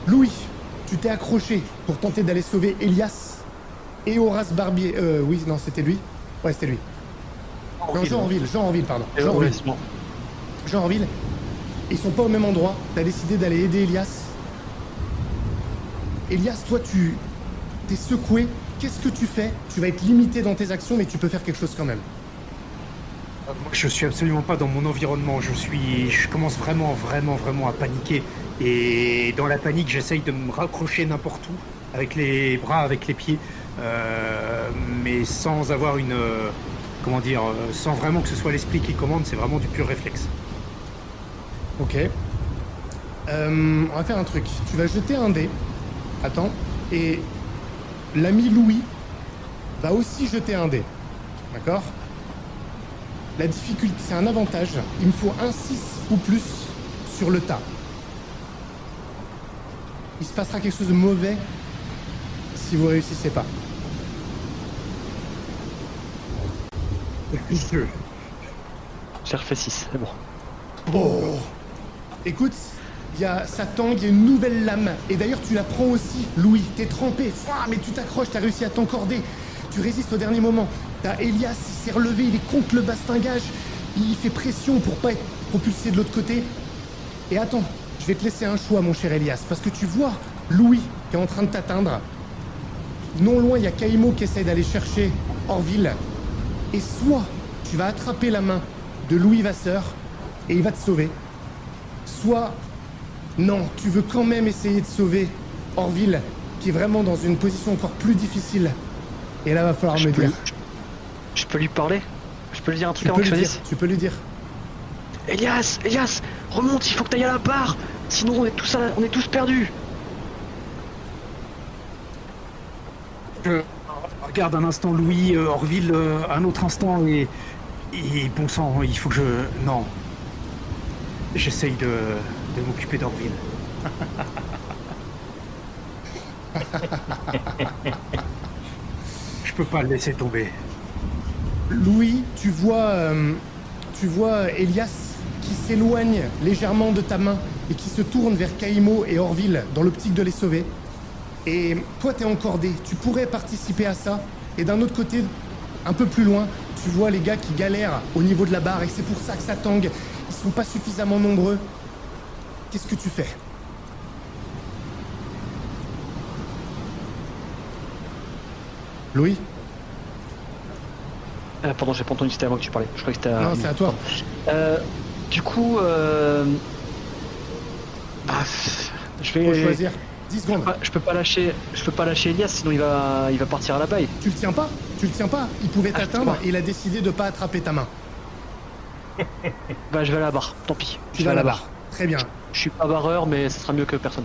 Louis, tu t'es accroché pour tenter d'aller sauver Elias et Horace Barbier. Oui, non, c'était lui. Ouais, c'était lui. Non, Jean Orville, pardon. Jean Orville. Bon. Jean Orville. Ils sont pas au même endroit. T'as décidé d'aller aider Elias. Elias, toi, t'es secoué. Qu'est-ce que tu fais? Tu vas être limité dans tes actions, mais tu peux faire quelque chose quand même. Moi, je suis absolument pas dans mon environnement. Je commence vraiment à paniquer. Et dans la panique, j'essaye de me raccrocher n'importe où, avec les bras, avec les pieds, mais sans avoir sans vraiment que ce soit l'esprit qui commande. C'est vraiment du pur réflexe. Ok. On va faire un truc. Tu vas jeter un dé. Attends. Et l'ami Louis va aussi jeter un dé. D'accord? La difficulté, c'est un avantage. Il me faut un 6 ou plus sur le tas. Il se passera quelque chose de mauvais si vous réussissez pas. J'ai refait 6, c'est bon. Oh. Écoute, ça tangue, il y a une nouvelle lame. Et d'ailleurs, tu la prends aussi, Louis. T'es trempé, mais tu t'accroches, t'as réussi à t'encorder. Tu résistes au dernier moment. T'as Elias, il s'est relevé, il est contre le bastingage. Il fait pression pour pas être propulsé de l'autre côté. Et attends, je vais te laisser un choix, mon cher Elias, parce que tu vois Louis qui est en train de t'atteindre. Non loin, il y a Caïmo qui essaie d'aller chercher Orville. Et soit tu vas attraper la main de Louis Vasseur et il va te sauver. Soit, non, tu veux quand même essayer de sauver Orville, qui est vraiment dans une position encore plus difficile. Et là, va falloir me dire. Je peux lui parler? Je peux lui dire un truc avant que je finisse? Tu peux lui dire. Elias, remonte, il faut que t'ailles à la barre. Sinon, on est tous perdus. Je regarde un instant Louis, Orville, un autre instant et bon sang, il faut que non. J'essaye de m'occuper d'Orville. Je peux pas le laisser tomber. Louis, tu vois Elias qui s'éloigne légèrement de ta main et qui se tourne vers Caïmo et Orville dans l'optique de les sauver. Et toi, t'es encordé, tu pourrais participer à ça. Et d'un autre côté, un peu plus loin, tu vois les gars qui galèrent au niveau de la barre et c'est pour ça que ça tangue. Ils sont pas suffisamment nombreux. Qu'est-ce que tu fais? Louis? Pardon, j'ai pas entendu, c'était avant que tu parlais. Je crois que c'était à... Non, c'est à toi. Du coup, je vais... Faut choisir. 10 secondes. Je peux pas lâcher Elias, sinon il va partir à la baille. Tu le tiens pas? Il pouvait t'atteindre et il a décidé de pas attraper ta main. Bah je vais à la barre, tant pis. Tu vas à la barre. Très bien. Je suis pas barreur, mais ce sera mieux que personne.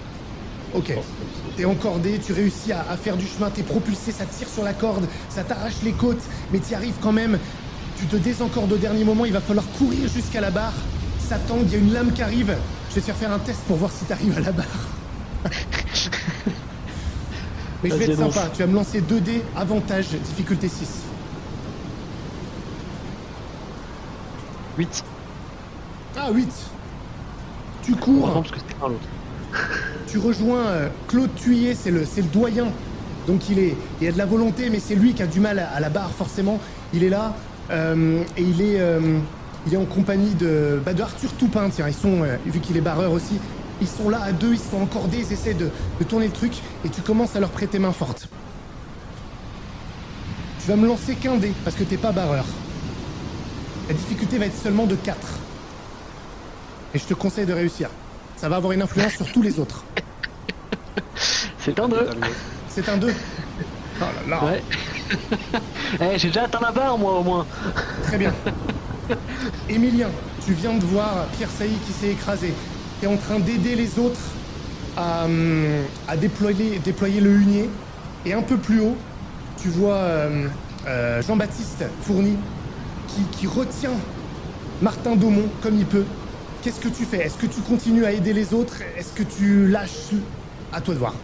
Ok. T'es encordé, tu réussis à faire du chemin, t'es propulsé, ça tire sur la corde, ça t'arrache les côtes, mais t'y arrives quand même. Tu te désencordes au dernier moment, il va falloir courir jusqu'à la barre. Ça tangue, il y a une lame qui arrive. Je vais te faire un test pour voir si t'arrives à la barre. Mais je vais être sympa, tu vas me lancer 2 dés, avantage, difficulté 6. 8. Ah, 8. Tu cours. Parce que c'était un l'autre. Tu rejoins Claude Thuillier, c'est le doyen. Donc il y a de la volonté, mais c'est lui qui a du mal à la barre forcément. Il est là et il est en compagnie de Arthur Toupin. Tiens, ils sont, vu qu'il est barreur aussi, ils sont là à 2, ils sont encordés, ils essaient de tourner le truc et tu commences à leur prêter main forte. Tu vas me lancer qu'un dé parce que t'es pas barreur. La difficulté va être seulement de 4. Et je te conseille de réussir. Ça va avoir une influence sur tous les autres. C'est un 2. C'est un 2. Oh là là. Ouais. J'ai déjà atteint la barre, moi, au moins. Très bien. Emilien, tu viens de voir Pierre Sailly qui s'est écrasé. Tu es en train d'aider les autres à déployer le hunier. Et un peu plus haut, tu vois Jean-Baptiste Fourny qui retient Martin Daumont comme il peut. Qu'est-ce que tu fais? Est-ce que tu continues à aider les autres? Est-ce que tu lâches? À toi de voir.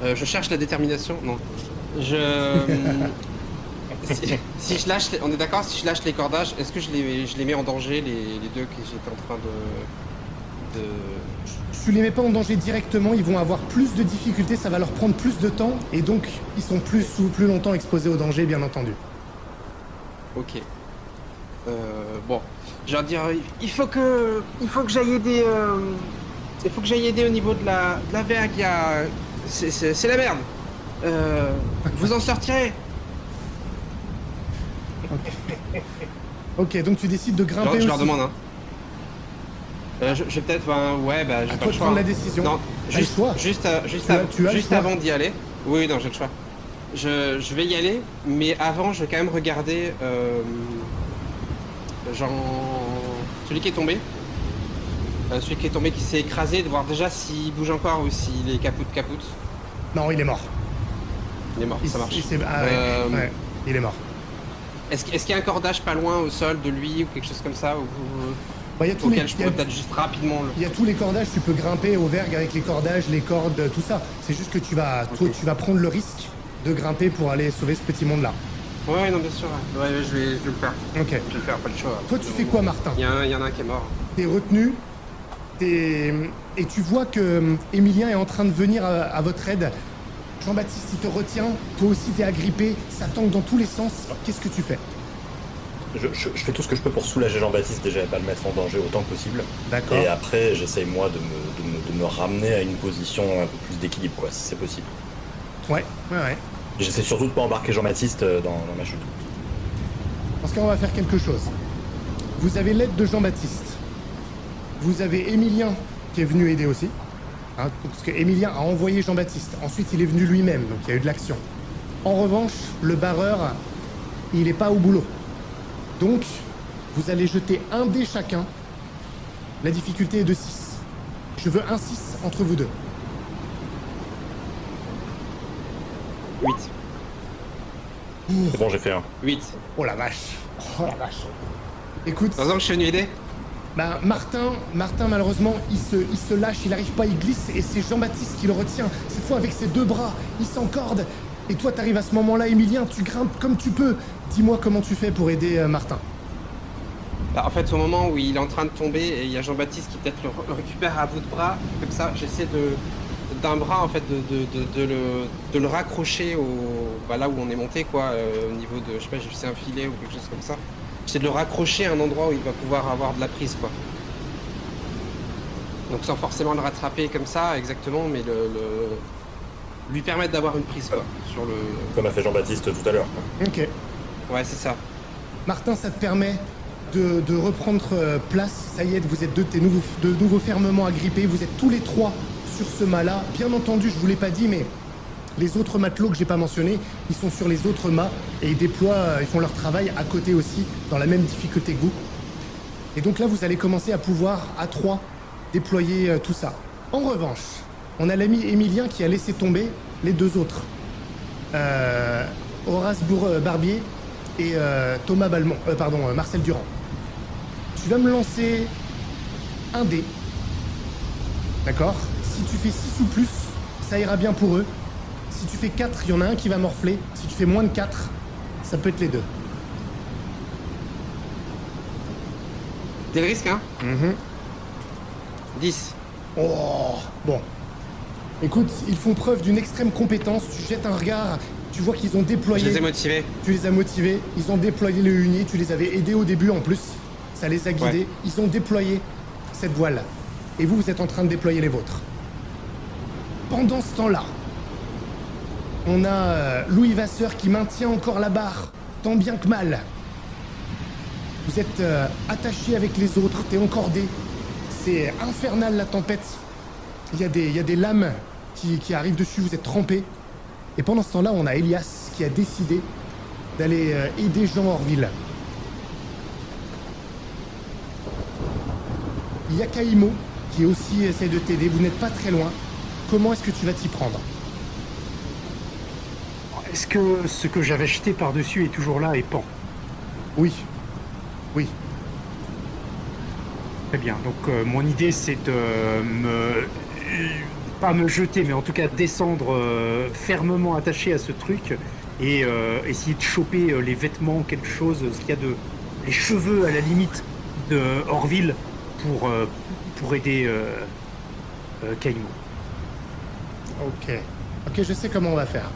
Je cherche la détermination. Non. Si je lâche, on est d'accord, si je lâche les cordages, est-ce que je les mets en danger, les deux que j'étais en train Tu les mets pas en danger directement, ils vont avoir plus de difficultés, ça va leur prendre plus de temps, et donc ils sont plus longtemps exposés au danger, bien entendu. Ok. Bon, je vais leur dire, il faut que j'aille aider. Il faut que j'aille aider au niveau de la vergue. C'est la merde. Vous en sortirez. Ok, donc tu décides de grimper Je aussi. leur demande. Hein. Je vais peut-être, ouais, bah, j'ai À pas toi le de choix. prendre la hein. décision. Non, T'as le choix. juste Tu as le choix. avant d'y aller. Oui, non, j'ai le choix. Je vais y aller, mais avant, je vais quand même regarder, genre, celui qui est tombé. Celui qui est tombé, qui s'est écrasé, de voir déjà s'il bouge encore ou s'il est capoute. Non, il est mort. Il est mort, ça marche. Ah ouais, ouais, il est mort. Est-ce qu'il y a un cordage pas loin au sol de lui ou quelque chose comme ça Bah, y a tous auquel les- je y a- pourrais peut-être juste rapidement le... Il y a tous les cordages, tu peux grimper au vergue avec les cordages, les cordes, tout ça. C'est juste que toi, tu vas prendre le risque de grimper pour aller sauver ce petit monde-là. Ouais, non, bien sûr. Ouais, je vais le faire. Ok. Je vais le faire, pas le choix. Toi, tu fais quoi, Martin? Il y en a un qui est mort. T'es retenu, et tu vois que Emilien est en train de venir à votre aide. Jean-Baptiste, il te retient, toi aussi t'es agrippé, ça tangue dans tous les sens. Qu'est-ce que tu fais? Je fais tout ce que je peux pour soulager Jean-Baptiste déjà et pas le mettre en danger autant que possible. D'accord. Et après, j'essaye moi de me ramener à une position un peu plus d'équilibre, quoi, si c'est possible. Ouais. J'essaie surtout de pas embarquer Jean-Baptiste dans ma chute. Parce qu'on va faire quelque chose. Vous avez l'aide de Jean-Baptiste. Vous avez Emilien qui est venu aider aussi. Hein, parce que Emilien a envoyé Jean-Baptiste. Ensuite, il est venu lui-même, donc il y a eu de l'action. En revanche, le barreur, il n'est pas au boulot. Donc, vous allez jeter un dé chacun. La difficulté est de 6. Je veux un 6 entre vous deux. 8. C'est bon, j'ai fait un. 8. Oh la vache. Oh la vache. Écoute, Dans que je suis venu aider. bah, Martin, malheureusement, il se lâche, il arrive pas, il glisse, et c'est Jean-Baptiste qui le retient. Cette fois, avec ses deux bras, il s'encorde. Et toi, t'arrives à ce moment-là, Emilien, tu grimpes comme tu peux. Dis-moi comment tu fais pour aider Martin. Bah, en fait, au moment où il est en train de tomber, et il y a Jean-Baptiste qui peut-être le récupère à bout de bras, comme ça, j'essaie d'un bras en fait de le raccrocher là où on est monté quoi, au niveau de, je sais pas, c'est un filet ou quelque chose comme ça. J'essaie de le raccrocher à un endroit où il va pouvoir avoir de la prise quoi. Donc sans forcément le rattraper comme ça exactement, mais lui permettre d'avoir une prise quoi sur le. Comme a fait Jean-Baptiste tout à l'heure. Ok. Ouais, c'est ça. Martin, ça te permet de reprendre place. Ça y est, vous êtes de nouveau fermement agrippés. Vous êtes tous les trois sur ce mât-là. Bien entendu, je vous l'ai pas dit, mais les autres matelots que j'ai pas mentionnés, ils sont sur les autres mâts et ils font leur travail à côté aussi, dans la même difficulté que vous. Et donc là, vous allez commencer à pouvoir, à trois, déployer tout ça. En revanche, on a l'ami Emilien qui a laissé tomber les deux autres. Horace Barbier et Thomas Balmont, Marcel Durand. Tu vas me lancer un dé. D'accord? Si tu fais 6 ou plus, ça ira bien pour eux. Si tu fais 4, il y en a un qui va morfler. Si tu fais moins de 4, ça peut être les deux. T'es le risque hein. 10. Oh, bon. Écoute, ils font preuve d'une extrême compétence. Tu jettes un regard, tu vois qu'ils ont déployé... Je les ai motivés. Tu les as motivés, ils ont déployé le hunier, tu les avais aidés au début en plus. Ça les a guidés. Ouais. Ils ont déployé cette voile. Et vous, vous êtes en train de déployer les vôtres. Pendant ce temps-là, on a Louis Vasseur qui maintient encore la barre, tant bien que mal. Vous êtes attachés avec les autres, t'es encordé. C'est infernal la tempête. Il y a des lames qui arrivent dessus, vous êtes trempés. Et pendant ce temps-là, on a Elias qui a décidé d'aller aider Jean Orville. Il y a Caïmo qui aussi essaie de t'aider, vous n'êtes pas très loin. Comment est-ce que tu vas t'y prendre? Est-ce que ce que j'avais jeté par-dessus est toujours là et pend? Oui. Oui. Très bien. Donc mon idée c'est de pas me jeter, mais en tout cas descendre fermement attaché à ce truc et essayer de choper les vêtements, quelque chose, ce qu'il y a de, les cheveux à la limite de Orville pour pour aider Caïmo. Ok. Ok, je sais comment on va faire.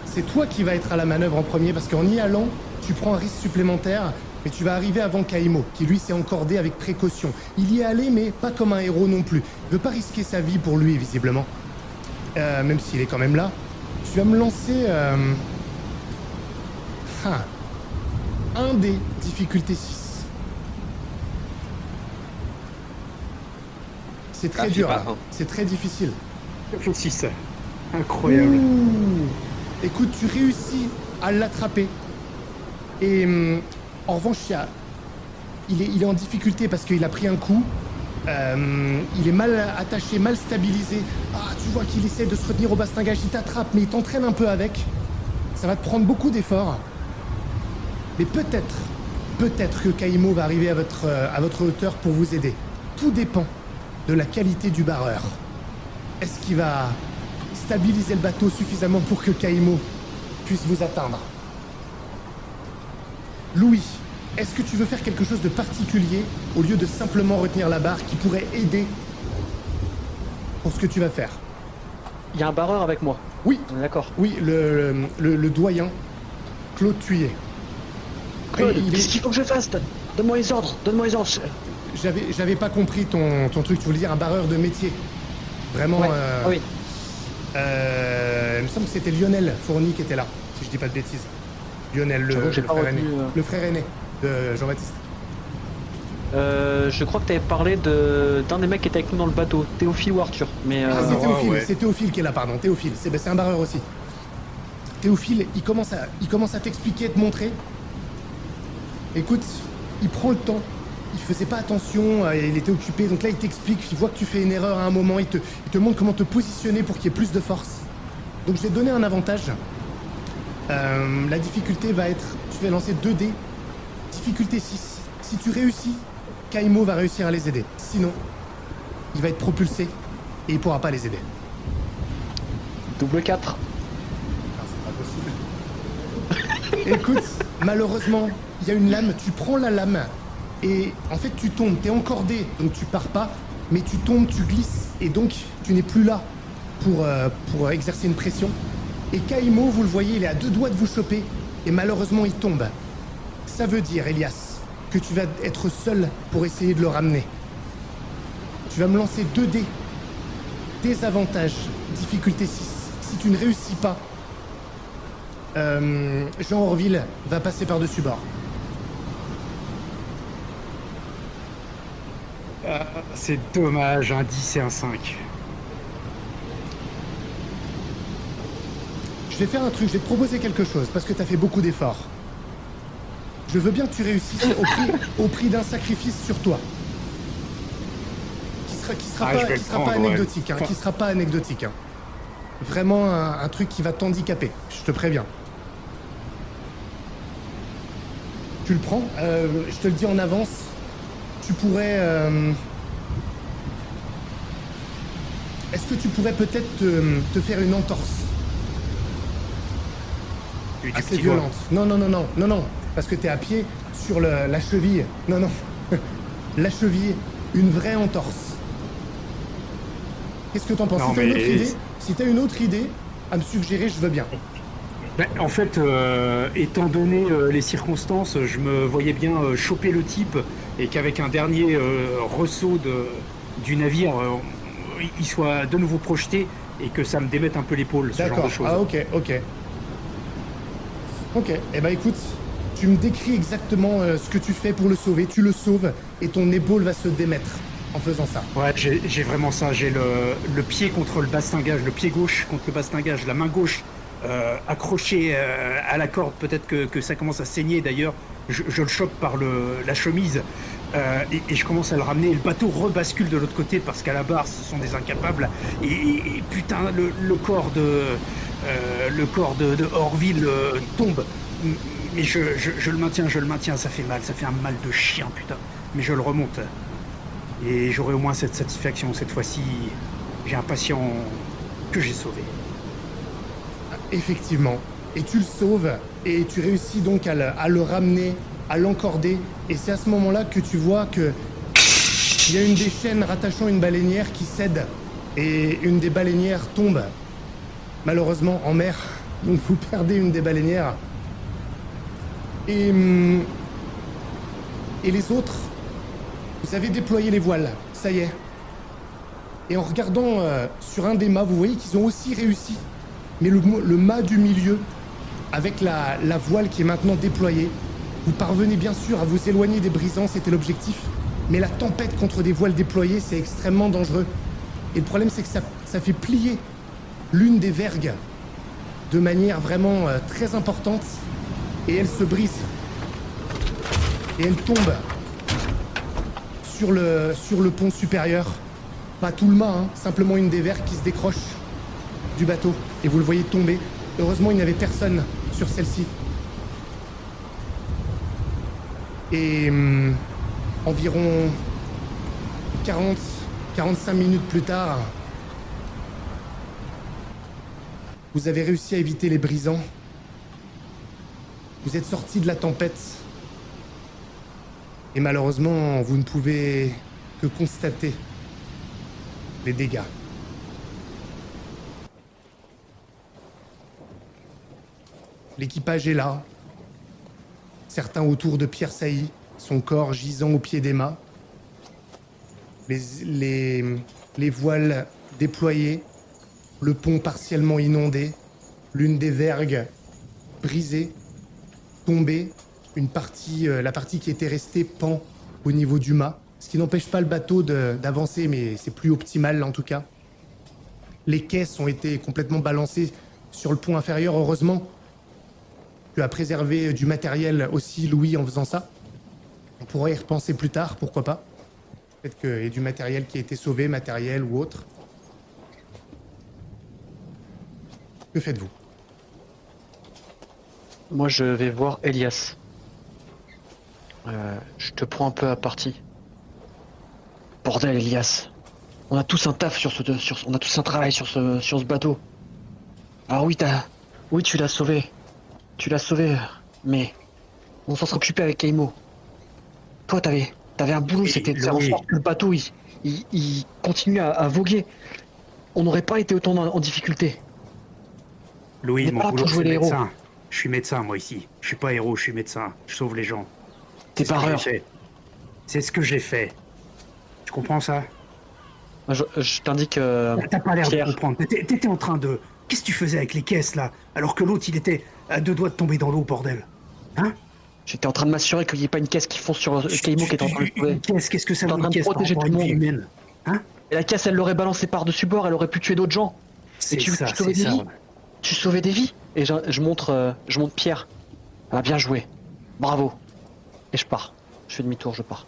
C'est toi qui vas être à la manœuvre en premier, parce qu'en y allant, tu prends un risque supplémentaire, mais tu vas arriver avant Caïmo, qui lui s'est encordé avec précaution. Il y est allé, mais pas comme un héros non plus. Il veut pas risquer sa vie pour lui, visiblement. Même s'il est quand même là. Tu vas me lancer... un des difficultés 6. C'est très Ah, dur, pas hein. un. C'est très difficile. 6. Incroyable. Ouh. Écoute, tu réussis à l'attraper. Et en revanche, il est en difficulté parce qu'il a pris un coup. Il est mal attaché, mal stabilisé. Ah, tu vois qu'il essaie de se retenir au bastingage. Il t'attrape, mais il t'entraîne un peu avec. Ça va te prendre beaucoup d'efforts. Mais peut-être que Caïmo va arriver à votre hauteur pour vous aider. Tout dépend de la qualité du barreur. Est-ce qu'il va stabiliser le bateau suffisamment pour que Caïmo puisse vous atteindre? Louis, est-ce que tu veux faire quelque chose de particulier au lieu de simplement retenir la barre qui pourrait aider pour ce que tu vas faire? Il y a un barreur avec moi. Oui, On est d'accord. oui, le doyen, Claude Thuyer. Claude, il est- qu'est-ce qu'il faut que je fasse? Donne-moi les ordres, donne-moi les ordres. J'avais pas compris ton truc, tu voulais dire un barreur de métier. Vraiment, Ouais. Ah oui. il me semble que c'était Lionel Fourny qui était là, si je dis pas de bêtises. Lionel, J'avoue le que j'ai pas frère retenu, aîné. Le frère aîné de Jean-Baptiste. Je crois que tu avais parlé d'un des mecs qui était avec nous dans le bateau, Théophile ou Arthur. Mais Ah, c'est Théophile, ouais. c'est Théophile qui est là, pardon. Théophile, c'est un barreur aussi. Théophile, il commence à t'expliquer, te montrer. Écoute, il prend le temps. Il faisait pas attention, il était occupé. Donc là, il t'explique, il voit que tu fais une erreur à un moment. Il te montre comment te positionner pour qu'il y ait plus de force. Donc je vais te donner un avantage. La difficulté va être... Tu vas lancer 2 dés. Difficulté 6. Si tu réussis, Caïmo va réussir à les aider. Sinon, il va être propulsé et il pourra pas les aider. double 4. Écoute, malheureusement, il y a une lame, tu prends la lame et en fait tu tombes, t'es encordé, donc tu pars pas, mais tu tombes, tu glisses et donc tu n'es plus là pour exercer une pression. Et Caïmo, vous le voyez, il est à 2 doigts de vous choper et malheureusement il tombe. Ça veut dire, Elias, que tu vas être seul pour essayer de le ramener. Tu vas me lancer 2 dés. Désavantage, difficulté 6. Si tu ne réussis pas, Jean Orville va passer par-dessus bord. C'est dommage, un 10 et un 5. Je vais faire un truc, je vais te proposer quelque chose, parce que tu as fait beaucoup d'efforts. Je veux bien que tu réussisses au prix d'un sacrifice sur toi. Qui sera Ah, je vais le pas prendre, ouais. anecdotique, hein, qui sera pas anecdotique. Hein. Vraiment un truc qui va t'handicaper, je te préviens. Tu le prends, je te le dis en avance, tu pourrais... Est-ce que tu pourrais peut-être te faire une entorse Du assez petit doigt. violente? Non, parce que t'es à pied sur la cheville. Non, la cheville, une vraie entorse. Qu'est-ce que t'en penses? Non, Si t'as une mais- autre idée, si t'as une autre idée à me suggérer, je veux bien. Ben, en fait, étant donné les circonstances, je me voyais bien choper le type et qu'avec un dernier ressaut du navire, il soit de nouveau projeté et que ça me démette un peu l'épaule, ce genre D'accord. de choses. Ah ok. Eh ben écoute, tu me décris exactement ce que tu fais pour le sauver. Tu le sauves et ton épaule va se démettre en faisant ça. Ouais, j'ai vraiment ça. J'ai le pied contre le bastingage, le pied gauche contre le bastingage, la main gauche accrochée à la corde. Peut-être que ça commence à saigner d'ailleurs. Je le chope par la chemise et je commence à le ramener. Le bateau rebascule de l'autre côté parce qu'à la barre, ce sont des incapables. Et putain, le corps de Orville tombe. Mais je le maintiens, ça fait mal, ça fait un mal de chien, putain. Mais je le remonte. Et j'aurai au moins cette satisfaction cette fois-ci. J'ai un patient que j'ai sauvé. Effectivement. Et tu le sauves et tu réussis donc à le ramener, à l'encorder. Et c'est à ce moment-là que tu vois que il y a une des chaînes rattachant une baleinière qui cède et une des baleinières tombe malheureusement en mer. Donc vous perdez une des baleinières. Et les autres, vous avez déployé les voiles, ça y est. Et en regardant sur un des mâts, vous voyez qu'ils ont aussi réussi. Mais le mât du milieu, avec la voile qui est maintenant déployée, vous parvenez bien sûr à vous éloigner des brisants, c'était l'objectif. Mais la tempête contre des voiles déployées, c'est extrêmement dangereux. Et le problème, c'est que ça fait plier l'une des vergues de manière vraiment très importante. Et elle se brise. Et elle tombe sur le pont supérieur. Pas tout le mât, hein, simplement une des vergues qui se décroche du bateau. Et vous le voyez tomber. Heureusement, il n'y avait personne sur celle-ci. Et environ 45 minutes plus tard, vous avez réussi à éviter les brisants. Vous êtes sorti de la tempête. Et malheureusement, vous ne pouvez que constater les dégâts. L'équipage est là. Certains autour de Pierre Sailly, son corps gisant au pied des mâts. Les voiles déployées, le pont partiellement inondé, l'une des vergues brisée, tombée, la partie qui était restée pend au niveau du mât, ce qui n'empêche pas le bateau d'avancer, mais c'est plus optimal en tout cas. Les caisses ont été complètement balancées sur le pont inférieur, heureusement. Tu as préservé du matériel aussi, Louis, en faisant ça. On pourra y repenser plus tard, pourquoi pas. Peut-être qu'il y a du matériel qui a été sauvé, matériel ou autre. Que faites-vous? Moi, je vais voir Elias. Je te prends un peu à partie. Bordel, Elias. On a tous un taf on a tous un travail sur ce bateau. Alors oui, tu l'as sauvé. Mais on s'en serait occupé avec Kaimo. Toi, t'avais un boulot, c'était de faire en sorte que le bateau, il continue à voguer. On n'aurait pas été autant en difficulté. Louis, mon boulot, c'est les héros. médecin. Je suis médecin, moi, ici. Je suis pas héros, je suis médecin. Je sauve les gens. T'es barreur. C'est ce que j'ai fait. Tu comprends ça? Je t'indique... T'as pas l'air Pierre. de comprendre. T'étais en train de... Qu'est-ce que tu faisais avec les caisses, là? Alors que l'autre, il était à 2 doigts de tomber dans l'eau, bordel. Hein? J'étais en train de m'assurer qu'il n'y ait pas une caisse qui fonce sur Kaimo qui est en train de sauver. Une caisse, qu'est-ce que ça T'es en vaut, train une de caisse par protéger rapport à tout le une vie monde. humaine? Hein? Et la caisse, elle l'aurait balancé par-dessus bord, elle aurait pu tuer d'autres gens. C'est tu ça, sauvais c'est des ça. vies. Tu sauvais des vies. Et je montre Pierre. Ah, bien joué. Bravo. Et je pars. Je fais demi-tour, je pars.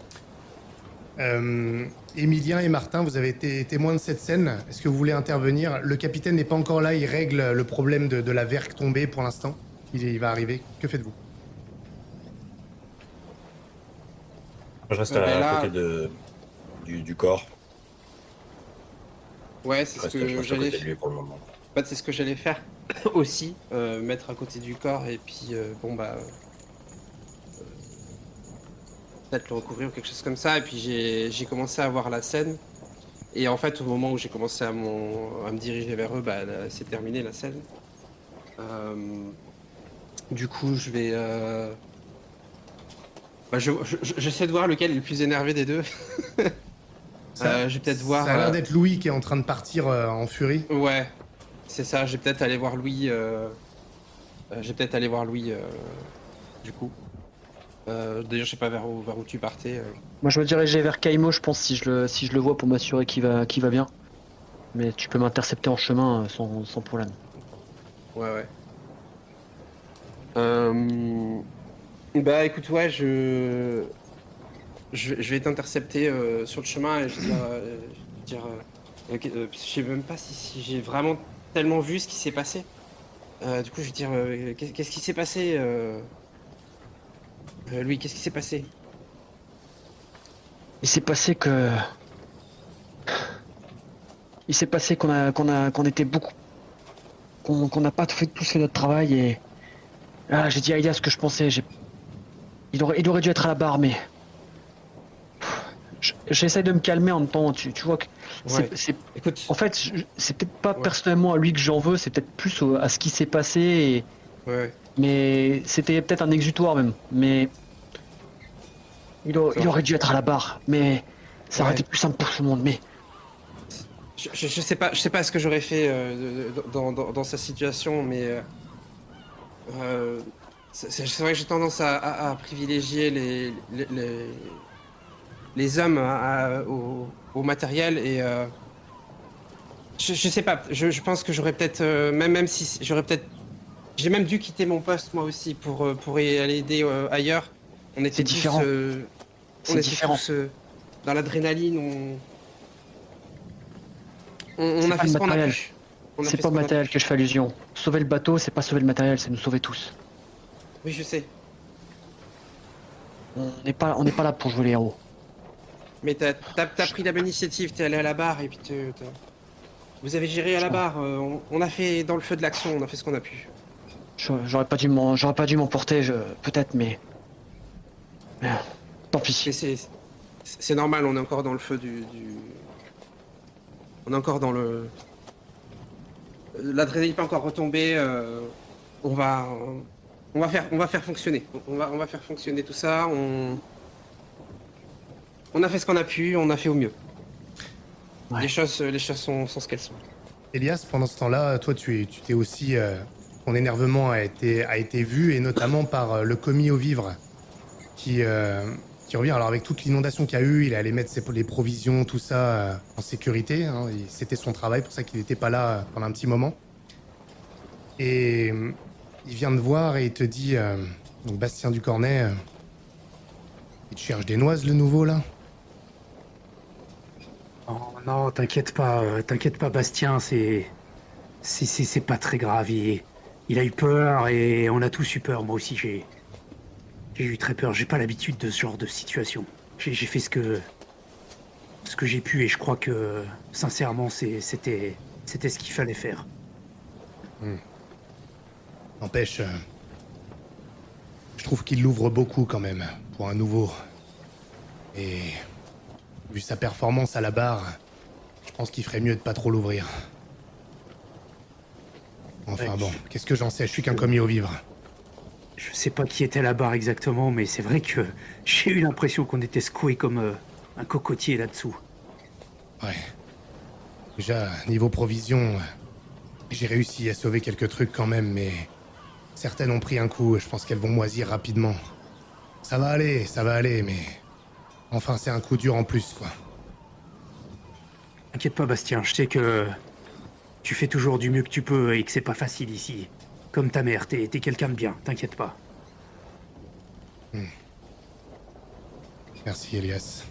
Emilien et Martin, vous avez été témoins de cette scène. Est-ce que vous voulez intervenir? Le capitaine n'est pas encore là, il règle le problème de la vergue tombée pour l'instant. Il va arriver. Que faites-vous? Je reste là- à côté du corps. Ouais, c'est Je ce reste, je que reste à j'allais côté de lui pour le moment. En fait, c'est ce que j'allais faire aussi, mettre à côté du corps et puis peut-être le recouvrir ou quelque chose comme ça. Et puis j'ai commencé à voir la scène. Et en fait, au moment où j'ai commencé à me diriger vers eux, c'est terminé la scène. Du coup, je vais... j'essaie de voir lequel est le plus énervé des deux. Je vais peut-être voir... Ça a l'air d'être Louis qui est en train de partir en furie. Ouais, c'est ça, je vais peut-être aller voir Louis. Du coup. D'ailleurs, je sais pas vers où tu partais. Moi, je me dirigeais vers Kaimo, je pense, si je le vois pour m'assurer qu'il va bien. Mais tu peux m'intercepter en chemin sans problème. Ouais. Bah écoute, ouais, je vais t'intercepter sur le chemin et je vais dire, je sais même pas si j'ai vraiment tellement vu ce qui s'est passé. Du coup, je vais dire, qu'est-ce qui s'est passé Louis, qu'est-ce qui s'est passé? Il s'est passé qu'on était beaucoup, qu'on n'a pas tous fait notre travail et j'ai dit à Elias ce que je pensais. Il aurait dû être à la barre, mais j'essaie de me calmer en même temps. Tu vois que Ouais. c'est Écoute, en fait, c'est peut-être pas Ouais. personnellement à lui que j'en veux, c'est peut-être plus à ce qui s'est passé. ouais, Mais c'était peut-être un exutoire même. Mais il aurait dû être à la barre. Mais ça aurait ouais. été plus simple pour tout le monde. Mais Je sais pas ce que j'aurais fait dans sa situation, mais c'est vrai que j'ai tendance à privilégier les hommes au matériel et je sais pas. Je pense que j'aurais peut-être même si j'aurais peut-être j'ai même dû quitter mon poste moi aussi pour y aller aider ailleurs. On c'est était tous différent. on C'est était différent. tous dans l'adrénaline. On C'est a pas fait le ce qu'on a matériel. pu. On a C'est fait pas ce au qu'on a matériel pu. que je fais allusion. Sauver le bateau, c'est pas sauver le matériel, c'est nous sauver tous. Oui, je sais. On n'est pas là pour jouer les héros. Mais t'as pris la bonne initiative, t'es allé à la barre et puis vous avez géré à la barre. On a fait dans le feu de l'action, on a fait ce qu'on a pu. J'aurais pas dû m'emporter, peut-être, mais tant pis. Mais c'est normal, on est encore dans le feu on est encore dans le. L'adrénaline n'est pas encore retombée. On va. On va faire fonctionner. On va faire fonctionner tout ça. On a fait ce qu'on a pu, on a fait au mieux. Ouais. Les choses sont ce qu'elles sont. Elias, pendant ce temps-là, toi, tu t'es aussi. Ton énervement a été vu, et notamment par le commis au vivre, qui revient. Alors, avec toute l'inondation qu'il y a eu, il allait mettre les provisions, tout ça, en sécurité. Hein, c'était son travail, pour ça qu'il n'était pas là pendant un petit moment. Et il vient te voir et il te dit donc, Bastien Ducornet, il te cherche des noises, le nouveau, là? Oh, non, t'inquiète pas, Bastien, c'est pas très grave. Il a eu peur et on a tous eu peur. Moi aussi, j'ai eu très peur. J'ai pas l'habitude de ce genre de situation. J'ai fait ce que j'ai pu et je crois que, sincèrement, c'était ce qu'il fallait faire. N'empêche, je trouve qu'il l'ouvre beaucoup quand même, pour un nouveau. Et vu sa performance à la barre, je pense qu'il ferait mieux de pas trop l'ouvrir. Enfin Ouais. bon, qu'est-ce que j'en sais, je suis qu'un commis au vivre. Je sais pas qui était à la barre exactement, mais c'est vrai que j'ai eu l'impression qu'on était secoué comme un cocotier là-dessous. Ouais. Déjà, niveau provision, j'ai réussi à sauver quelques trucs quand même, mais certaines ont pris un coup, je pense qu'elles vont moisir rapidement. Ça va aller, mais... Enfin, c'est un coup dur en plus, quoi. T'inquiète pas, Bastien, je sais que tu fais toujours du mieux que tu peux et que c'est pas facile ici. Comme ta mère, t'es quelqu'un de bien, t'inquiète pas. Merci, Elias.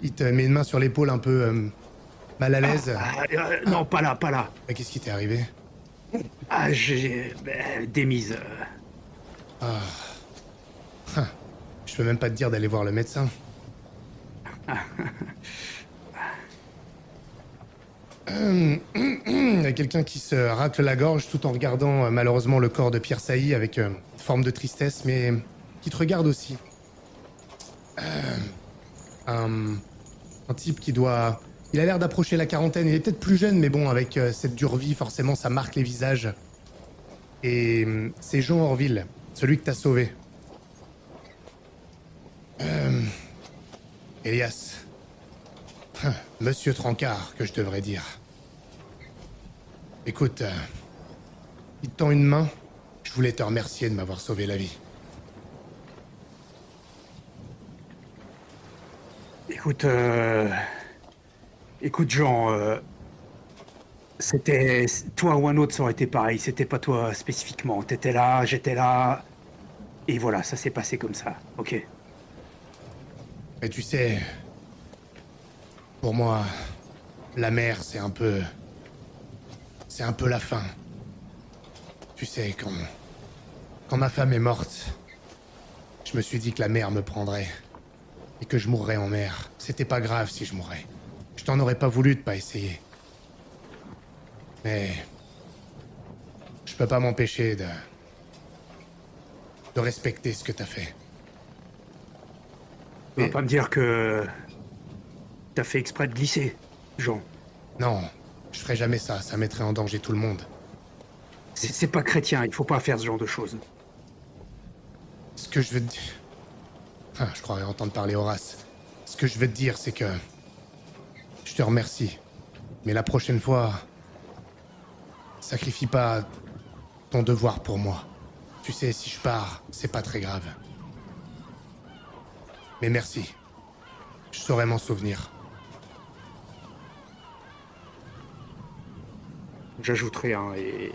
Il te met une main sur l'épaule un peu mal à l'aise. Non, pas là. Mais qu'est-ce qui t'est arrivé? Ah, j'ai... démise. Je peux même pas te dire d'aller voir le médecin. Il y a quelqu'un qui se racle la gorge tout en regardant malheureusement le corps de Pierre Sailly avec une forme de tristesse, mais qui te regarde aussi. Un type qui doit... Il a l'air d'approcher la quarantaine, il est peut-être plus jeune, mais bon, avec cette dure vie, forcément, ça marque les visages. Et c'est Jean Orville, celui que t'as sauvé. Elias. Monsieur Trancard, que je devrais dire. Écoute, il te tend une main. Je voulais te remercier de m'avoir sauvé la vie. Écoute Jean, c'était... Toi ou un autre, ça aurait été pareil. C'était pas toi spécifiquement. T'étais là, j'étais là. Et voilà, ça s'est passé comme ça. Ok. Mais tu sais... Pour moi, la mer, c'est un peu la fin. Tu sais, quand ma femme est morte, je me suis dit que la mer me prendrait. Et que je mourrais en mer. C'était pas grave si je mourais. Je t'en aurais pas voulu de pas essayer. Mais... Je peux pas m'empêcher de respecter ce que t'as fait. Tu vas Mais- pas me dire que t'as fait exprès de glisser, Jean. Non, je ferai jamais ça, ça mettrait en danger tout le monde. C'est pas chrétien, il faut pas faire ce genre de choses. Ce que je veux te dire... Ah, je croirais entendre parler Horace. Ce que je veux te dire, c'est que... Je te remercie. Mais la prochaine fois... Sacrifie pas ton devoir pour moi. Tu sais, si je pars, c'est pas très grave. Mais merci. Je saurai m'en souvenir. J'ajouterai un et...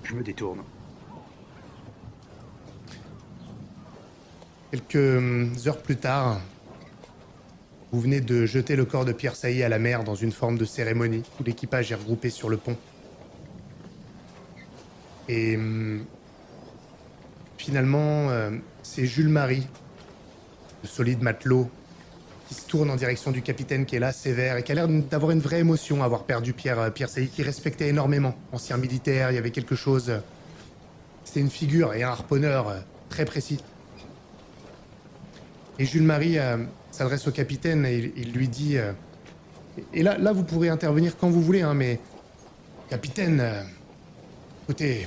Je me détourne. Quelques heures plus tard, vous venez de jeter le corps de Pierre Sailly à la mer dans une forme de cérémonie où l'équipage est regroupé sur le pont. Et finalement, c'est Jules Marie, le solide matelot, qui se tourne en direction du capitaine qui est là, sévère, et qui a l'air d'avoir une vraie émotion à avoir perdu Pierre Sailly, qui respectait énormément. Ancien militaire, il y avait quelque chose... C'était une figure et un harponneur très précis. Et Jules Marie s'adresse au capitaine et il lui dit... et là, vous pourrez intervenir quand vous voulez, hein, mais... Capitaine, écoutez,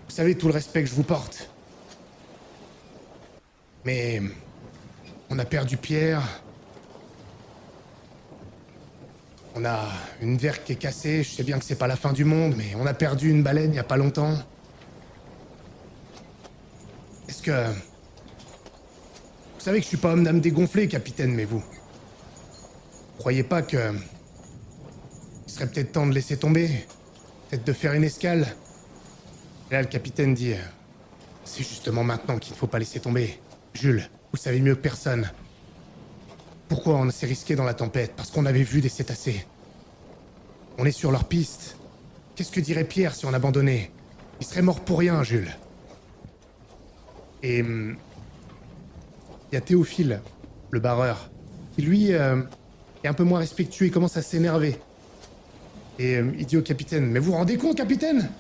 vous savez tout le respect que je vous porte. Mais... On a perdu Pierre. On a une vergue qui est cassée. Je sais bien que c'est pas la fin du monde, mais on a perdu une baleine il y a pas longtemps. Est-ce que... Vous savez que je suis pas homme d'âme dégonflé, capitaine, mais vous... Croyez pas que... Il serait peut-être temps de laisser tomber. Peut-être de faire une escale. Et là, le capitaine dit... C'est justement maintenant qu'il ne faut pas laisser tomber. Jules, vous savez mieux que personne. Pourquoi on s'est risqué dans la tempête? Parce qu'on avait vu des cétacés. On est sur leur piste. Qu'est-ce que dirait Pierre si on abandonnait? Il serait mort pour rien, Jules. Et... Il y a Théophile, le barreur, qui lui est un peu moins respectueux, il commence à s'énerver. Et il dit au capitaine, mais vous vous rendez compte, capitaine?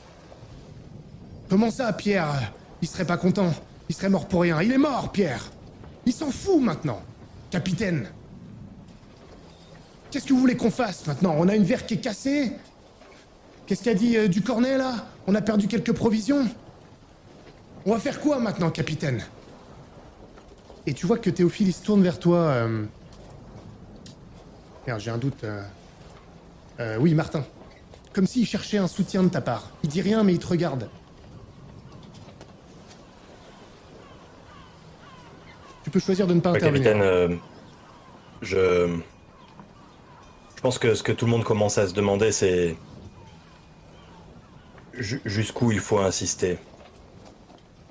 Comment ça, Pierre? Il serait pas content. Il serait mort pour rien. Il est mort, Pierre. Il s'en fout maintenant. Capitaine. Qu'est-ce que vous voulez qu'on fasse maintenant? On a une vergue qui est cassée. Qu'est-ce qu'a dit Ducornet, là? On a perdu quelques provisions. On va faire quoi maintenant, capitaine? Et tu vois que Théophile, il se tourne vers toi. Merde, j'ai un doute. Oui, Martin. Comme s'il cherchait un soutien de ta part. Il dit rien, mais il te regarde. Tu peux choisir de ne pas intervenir. Capitaine, je pense que ce que tout le monde commence à se demander, c'est jusqu'où il faut insister.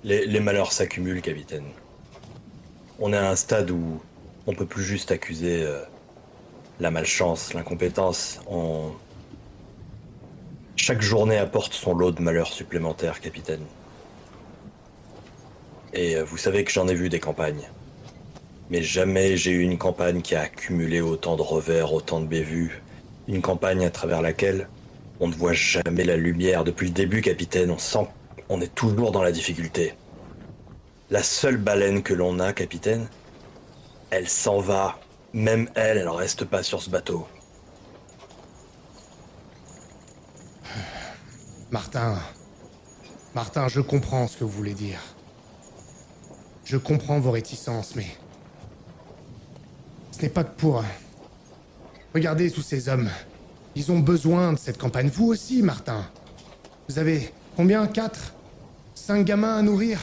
Les malheurs s'accumulent, capitaine. On est à un stade où on peut plus juste accuser la malchance, l'incompétence. Chaque journée apporte son lot de malheurs supplémentaires, capitaine. Et vous savez que j'en ai vu des campagnes. Mais jamais j'ai eu une campagne qui a accumulé autant de revers, autant de bévues. Une campagne à travers laquelle on ne voit jamais la lumière. Depuis le début, capitaine, on sent qu'on est toujours dans la difficulté. La seule baleine que l'on a, capitaine, elle s'en va. Même elle reste pas sur ce bateau. Martin, je comprends ce que vous voulez dire. Je comprends vos réticences, mais... Ce n'est pas que pour... Regardez tous ces hommes. Ils ont besoin de cette campagne. Vous aussi, Martin. Vous avez combien? 4? 5 gamins à nourrir?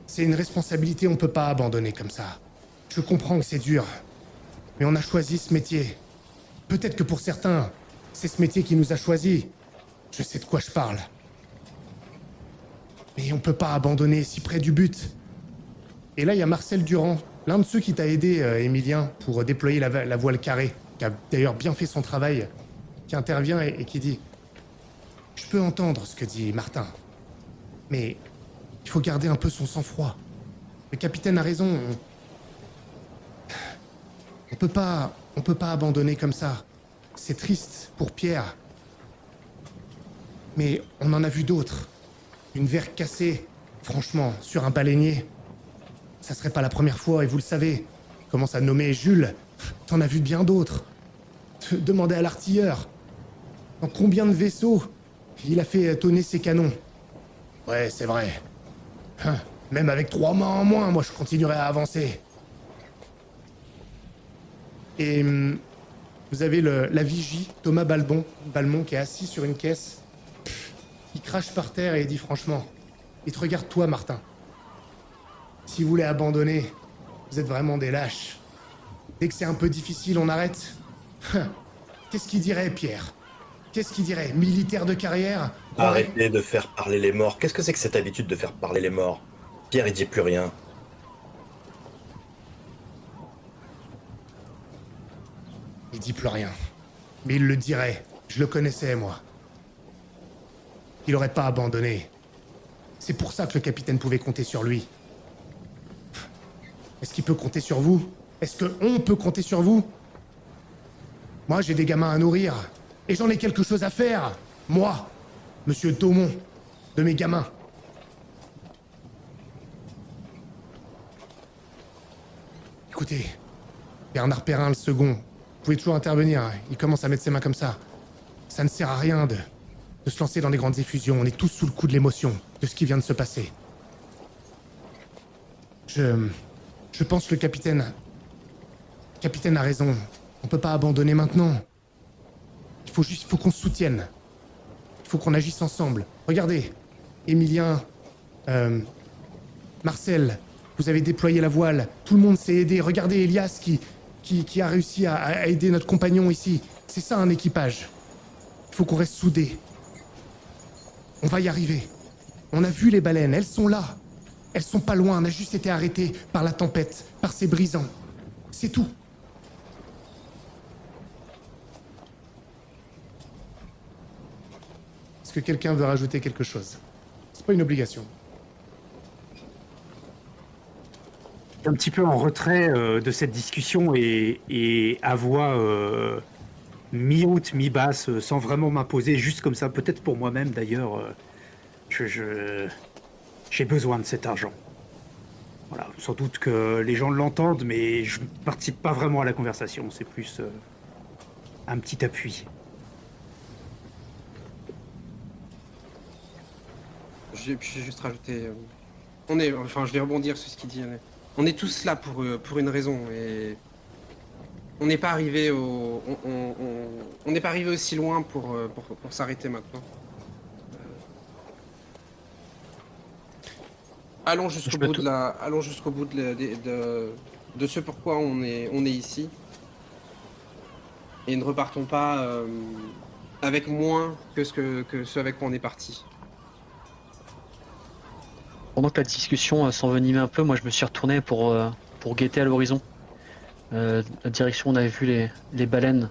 C'est une responsabilité, on peut pas abandonner comme ça. Je comprends que c'est dur. Mais on a choisi ce métier. Peut-être que pour certains, c'est ce métier qui nous a choisis. Je sais de quoi je parle. Mais on peut pas abandonner si près du but. Et là, il y a Marcel Durand, l'un de ceux qui t'a aidé, Emilien, pour déployer la voile carrée, qui a d'ailleurs bien fait son travail, qui intervient et qui dit « Je peux entendre ce que dit Martin, mais il faut garder un peu son sang-froid. Le capitaine a raison. On peut pas abandonner comme ça. C'est triste pour Pierre. Mais on en a vu d'autres. Une vergue cassée, franchement, sur un baleinier. Ça serait pas la première fois, et vous le savez. Commence à nommer Jules. T'en as vu de bien d'autres. Demandez à l'artilleur. Dans combien de vaisseaux il a fait tonner ses canons? Ouais, c'est vrai. Même avec 3 mains en moins, moi je continuerai à avancer. Et vous avez la vigie, Thomas Balmont, qui est assis sur une caisse. Il crache par terre et il dit franchement, il te regarde toi, Martin. Si vous voulez abandonner, vous êtes vraiment des lâches. Dès que c'est un peu difficile, on arrête. Qu'est-ce qu'il dirait, Pierre? Qu'est-ce qu'il dirait? Militaire de carrière? Arrêtez de faire parler les morts. Qu'est-ce que c'est que cette habitude de faire parler les morts? Pierre, il dit plus rien. Il dit plus rien. Mais il le dirait. Je le connaissais, moi. Il aurait pas abandonné. C'est pour ça que le capitaine pouvait compter sur lui. Est-ce qu'il peut compter sur vous? Est-ce qu'on peut compter sur vous? Moi, j'ai des gamins à nourrir. Et j'en ai quelque chose à faire. Moi, Monsieur Daumont, de mes gamins. Écoutez, Bernard Perrin, le second, vous pouvez toujours intervenir. Hein. Il commence à mettre ses mains comme ça. Ça ne sert à rien de se lancer dans des grandes effusions. On est tous sous le coup de l'émotion, de ce qui vient de se passer. Je pense que le capitaine a raison. On peut pas abandonner maintenant. Il faut qu'on se soutienne. Il faut qu'on agisse ensemble. Regardez, Emilien, Marcel, vous avez déployé la voile. Tout le monde s'est aidé. Regardez Elias qui a réussi à aider notre compagnon ici. C'est ça un équipage. Il faut qu'on reste soudés. On va y arriver. On a vu les baleines, elles sont là. Elles sont pas loin, on a juste été arrêtés par la tempête, par ces brisants. C'est tout. Est-ce que quelqu'un veut rajouter quelque chose? C'est pas une obligation. Un petit peu en retrait de cette discussion et à voix mi-haute, mi-basse, sans vraiment m'imposer, juste comme ça, peut-être pour moi-même d'ailleurs, j'ai besoin de cet argent. Voilà, sans doute que les gens l'entendent, mais je ne participe pas vraiment à la conversation, c'est plus un petit appui. Je vais juste rajouter. Je vais rebondir sur ce qu'il dit. On est tous là pour une raison et on n'est pas arrivé on n'est pas arrivé aussi loin pour s'arrêter maintenant. Allons jusqu'au bout de ce pourquoi on est ici et ne repartons pas avec moins que ce avec quoi on est parti. Pendant que la discussion s'envenimait un peu, moi je me suis retourné pour guetter à l'horizon. La direction où on avait vu les baleines.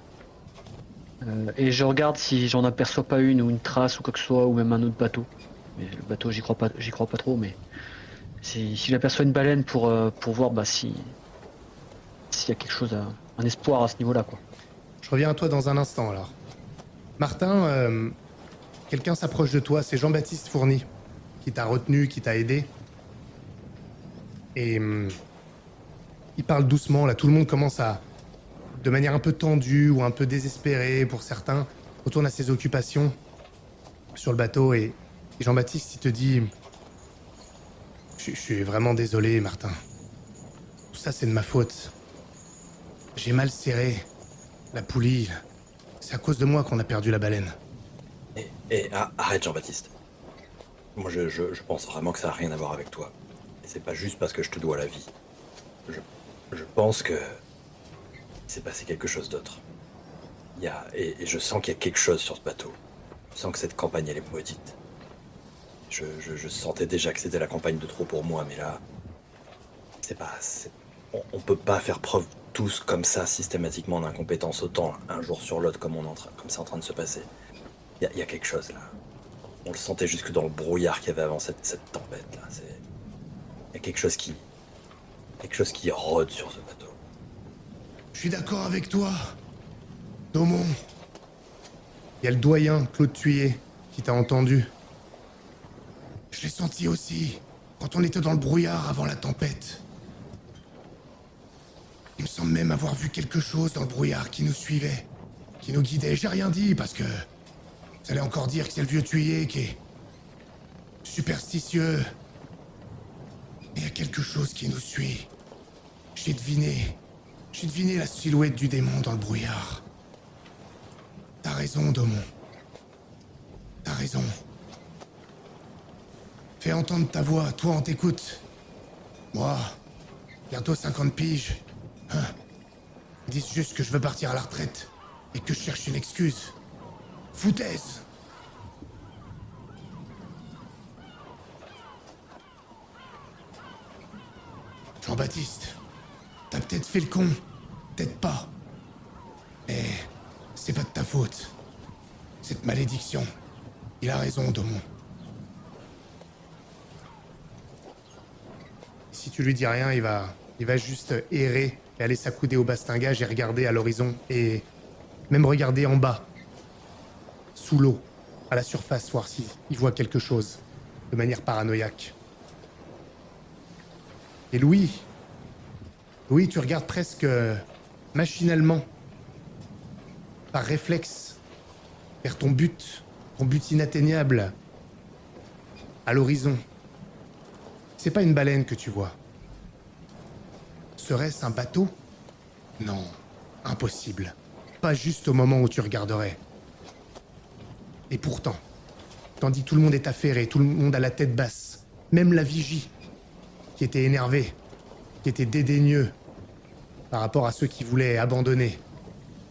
Et je regarde si j'en aperçois pas une ou une trace ou quoi que ce soit, ou même un autre bateau. Mais le bateau j'y crois pas trop, mais si j'aperçois une baleine pour voir s'il y a quelque chose, un espoir à ce niveau-là, quoi. Je reviens à toi dans un instant alors. Martin, quelqu'un s'approche de toi, c'est Jean-Baptiste Fourny, qui t'a retenu, qui t'a aidé. Et il parle doucement, là tout le monde commence à, de manière un peu tendue ou un peu désespérée pour certains, retourne à ses occupations sur le bateau et Jean-Baptiste il te dit je suis vraiment désolé Martin. Tout ça c'est de ma faute. J'ai mal serré la poulie. C'est à cause de moi qu'on a perdu la baleine. Arrête Jean-Baptiste. Moi je pense vraiment que ça n'a rien à voir avec toi. Et c'est pas juste parce que je te dois la vie. Je pense que s'est passé quelque chose d'autre. Et je sens qu'il y a quelque chose sur ce bateau. Je sens que cette campagne elle est maudite. Je sentais déjà que c'était la campagne de trop pour moi, mais là, on peut pas faire preuve tous comme ça systématiquement d'incompétence autant un jour sur l'autre comme c'est en train de se passer. Il y a quelque chose là. On le sentait jusque dans le brouillard qu'il y avait avant cette tempête là. Il y a quelque chose qui rôde sur ce bateau. Je suis d'accord avec toi, Daumont. Il y a le doyen, Claude Thuyer, qui t'a entendu. Je l'ai senti aussi, quand on était dans le brouillard avant la tempête. Il me semble même avoir vu quelque chose dans le brouillard qui nous suivait, qui nous guidait. J'ai rien dit parce que vous allez encore dire que c'est le vieux tuyer qui est superstitieux. Mais il y a quelque chose qui nous suit. J'ai deviné la silhouette du démon dans le brouillard. T'as raison, Domon. T'as raison. Fais entendre ta voix, toi on t'écoute. Moi, bientôt 50 piges. Hein? Ils disent juste que je veux partir à la retraite et que je cherche une excuse. Foutaise! Jean-Baptiste, t'as peut-être fait le con, peut-être pas. Mais c'est pas de ta faute. Cette malédiction. Il a raison, Domon. Si tu lui dis rien, il va juste errer et aller s'accouder au bastingage et regarder à l'horizon et même regarder en bas, sous l'eau, à la surface, voir s'il voit quelque chose, de manière paranoïaque. Et Louis, tu regardes presque machinalement, par réflexe, vers ton but inatteignable, à l'horizon. C'est pas une baleine que tu vois. Serait-ce un bateau? Non, impossible. Pas juste au moment où tu regarderais. Et pourtant, tandis que tout le monde est affairé, tout le monde a la tête basse, même la vigie, qui était énervé, qui était dédaigneux par rapport à ceux qui voulaient abandonner,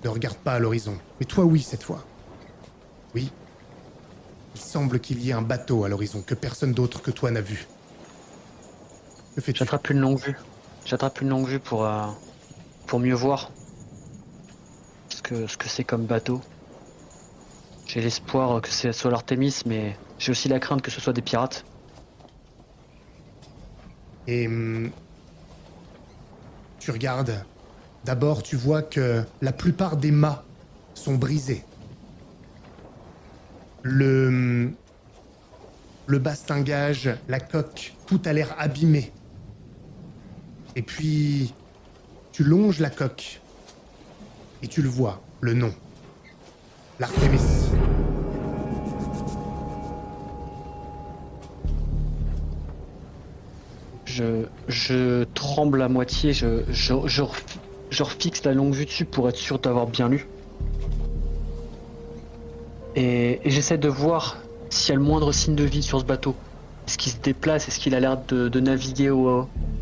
ne regarde pas à l'horizon. Mais toi, oui, cette fois. Oui. Il semble qu'il y ait un bateau à l'horizon que personne d'autre que toi n'a vu. Que fais-tu? J'attrape une longue vue. J'attrape une longue vue pour mieux voir ce que c'est comme bateau. J'ai l'espoir que ce soit l'Artémis, mais j'ai aussi la crainte que ce soit des pirates. Et tu regardes. D'abord, tu vois que la plupart des mâts sont brisés. Le bastingage, la coque, tout a l'air abîmé. Et puis, tu longes la coque et tu le vois, le nom. L'Artémis. Je tremble à moitié, je refixe la longue vue dessus pour être sûr d'avoir bien lu. Et j'essaie de voir s'il y a le moindre signe de vie sur ce bateau. Est-ce qu'il se déplace? Est-ce qu'il a l'air de naviguer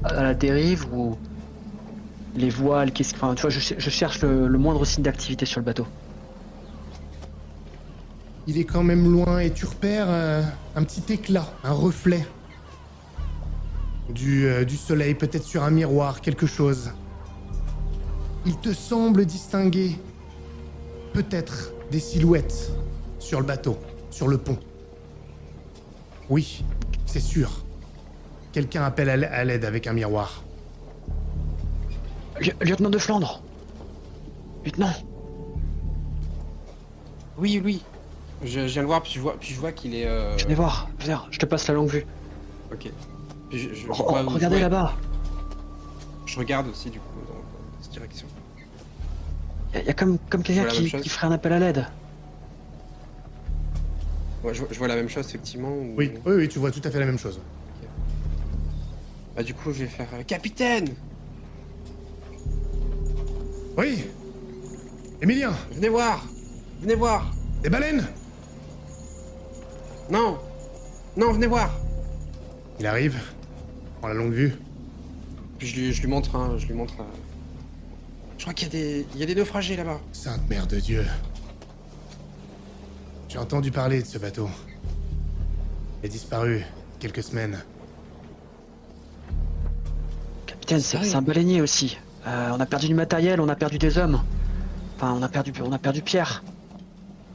à la dérive? Ou les voiles? Enfin, tu vois, je cherche le moindre signe d'activité sur le bateau. Il est quand même loin et tu repères un petit éclat, un reflet. Du soleil, peut-être sur un miroir, quelque chose. Il te semble distinguer peut-être des silhouettes sur le bateau, sur le pont. Oui, c'est sûr. Quelqu'un appelle à l'aide avec un miroir. Lieutenant de Flandre! Lieutenant! Oui, oui. Je viens le voir, puis je vois qu'il est... Je vais voir, viens, je te passe la longue vue. Ok. Puis je vois où Regardez je vois. là-bas! Je regarde aussi, du coup, dans cette direction. Il y a comme quelqu'un vois la même chose. qui ferait un appel à l'aide. Ouais, je vois la même chose, effectivement. Oui, tu vois tout à fait la même chose. Bah, du coup, je vais faire... Capitaine! Oui. Emilien, Venez voir! Venez voir! des baleines? Non! Non, venez voir! Il arrive, prend la longue vue. Puis je lui montre, hein, je crois qu'il y a des naufragés là-bas. Sainte Mère de Dieu. J'ai entendu parler de ce bateau. Il a disparu quelques semaines. Capitaine, c'est un baleinier aussi. On a perdu du matériel, on a perdu des hommes. Enfin, on a perdu Pierre.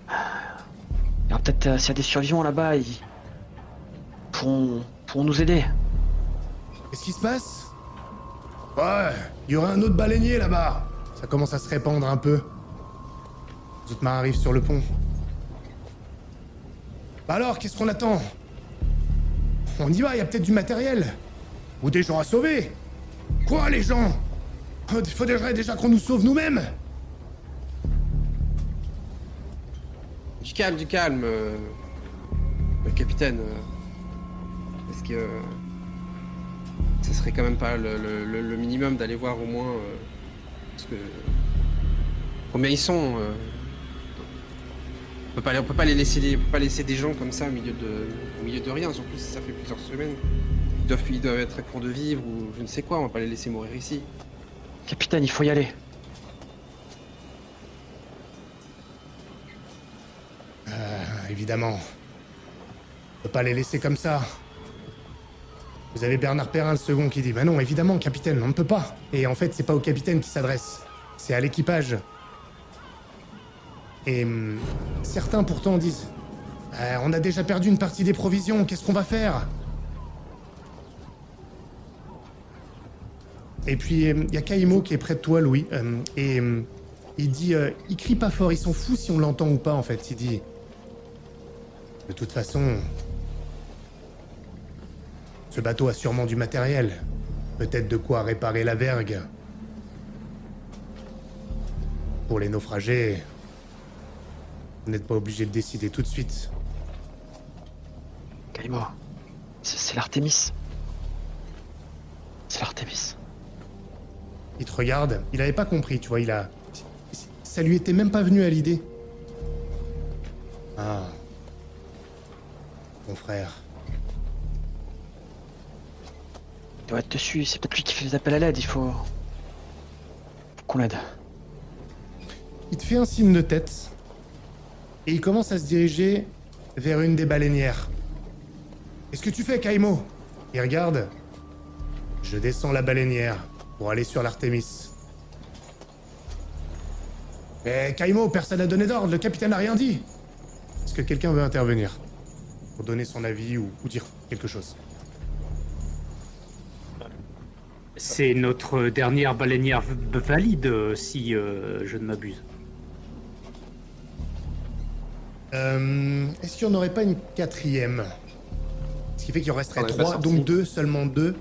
Il y aura peut-être, s'il y a des survivants là-bas, ils pourront nous aider. Qu'est-ce qui se passe? Ouais, il y aura un autre baleinier là-bas. Ça commence à se répandre un peu. Les autres marins arrivent sur le pont. Bah alors, qu'est-ce qu'on attend? On y va, il y a peut-être du matériel. Ou des gens à sauver. Quoi, les gens? Faudrait déjà qu'on nous sauve nous-mêmes. Du calme, le capitaine. Parce que ce serait quand même pas le minimum d'aller voir au moins parce que combien ils sont. On peut pas laisser des gens comme ça au milieu de rien, surtout si ça fait plusieurs semaines. Ils doivent être à court de vivre ou je ne sais quoi, on va pas les laisser mourir ici. Capitaine, il faut y aller. Évidemment. On peut pas les laisser comme ça. Vous avez Bernard Perrin, le second, qui dit « Bah non, évidemment, capitaine, on ne peut pas. » Et en fait, c'est pas au capitaine qui s'adresse. C'est à l'équipage. Et certains, pourtant, disent « On a déjà perdu une partie des provisions, qu'est-ce qu'on va faire ?» Et puis, il y a Kaimo qui est près de toi, Louis. Il dit il crie pas fort, il s'en fout si on l'entend ou pas, en fait. Il dit... De toute façon... Ce bateau a sûrement du matériel. Peut-être de quoi réparer la vergue. Pour les naufragés, vous n'êtes pas obligé de décider tout de suite. Kaimo, c'est l'Artémis. C'est l'Artémis. Il te regarde, il avait pas compris, tu vois, ça lui était même pas venu à l'idée. Ah. Mon frère. Il doit être dessus, c'est peut-être lui qui fait les appels à l'aide, faut qu'on l'aide. Il te fait un signe de tête, et il commence à se diriger vers une des baleinières. Qu'est-ce que tu fais, Kaimo? Il regarde. Je descends la baleinière pour aller sur l'Artémis. Mais Kaimo, personne n'a donné d'ordre, le capitaine n'a rien dit. Est-ce que quelqu'un veut intervenir? Pour donner son avis ou dire quelque chose? C'est notre dernière baleinière valide, si je ne m'abuse. Est-ce qu'il n'y en aurait pas une quatrième? Ce qui fait qu'il en resterait On est pas 3, sorti. donc 2, seulement 2.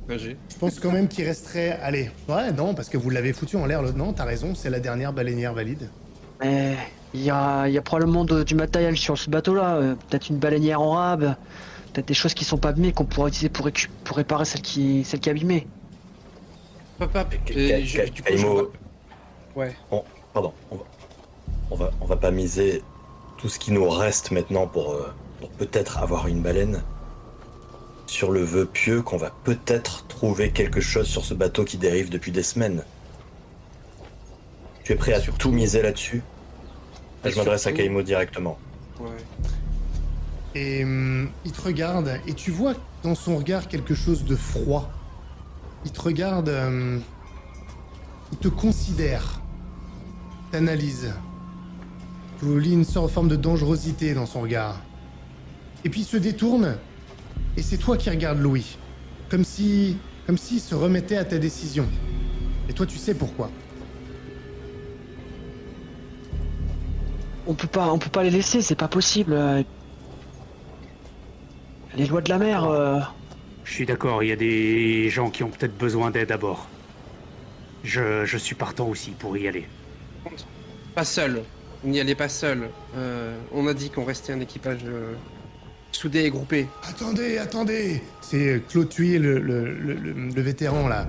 Nager. Je pense quand même qu'il resterait... Allez, ouais, non, parce que vous l'avez foutu en l'air, non, t'as raison, c'est la dernière baleinière valide. Mais il y a probablement du matériel sur ce bateau-là. Peut-être une baleinière en rab, peut-être des choses qui sont pas abîmées qu'on pourra utiliser pour réparer celle qui est abîmée. Papa, du coup, Kaimo, ouais. pardon, on va pas miser tout ce qui nous reste maintenant pour peut-être avoir une baleine sur le vœu pieux qu'on va peut-être trouver quelque chose sur ce bateau qui dérive depuis des semaines. Tu es prêt à tout miser là-dessus? Là, je m'adresse à Kaimo directement. Ouais. Et il te regarde, et tu vois dans son regard quelque chose de froid. Il te regarde, il te considère, t'analyse. Tu lis une forme de dangerosité dans son regard. Et puis il se détourne, et c'est toi qui regardes Louis. Comme s'il se remettait à ta décision. Et toi tu sais pourquoi. On peut pas les laisser, c'est pas possible. Les lois de la mer. Je suis d'accord, il y a des gens qui ont peut-être besoin d'aide à bord. Je suis partant aussi pour y aller. Pas seul. Vous n'y allez pas seul. On a dit qu'on restait un équipage soudé et groupé. Attendez. C'est Claude Thuyer, le vétéran, là.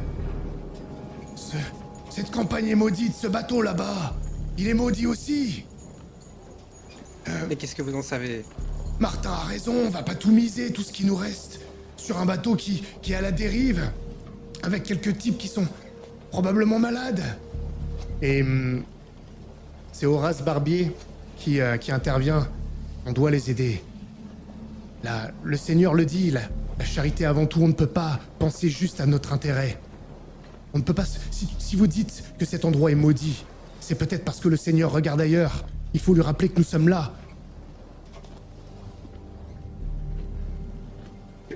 Cette campagne est maudite, ce bateau, là-bas. Il est maudit aussi. Mais qu'est-ce que vous en savez? Martin a raison, on va pas tout miser, tout ce qui nous reste, sur un bateau qui est à la dérive, avec quelques types qui sont probablement malades. Et c'est Horace Barbier qui intervient. On doit les aider. Là, le Seigneur le dit, la charité avant tout, on ne peut pas penser juste à notre intérêt. On ne peut pas... Si vous dites que cet endroit est maudit, c'est peut-être parce que le Seigneur regarde ailleurs. Il faut lui rappeler que nous sommes là.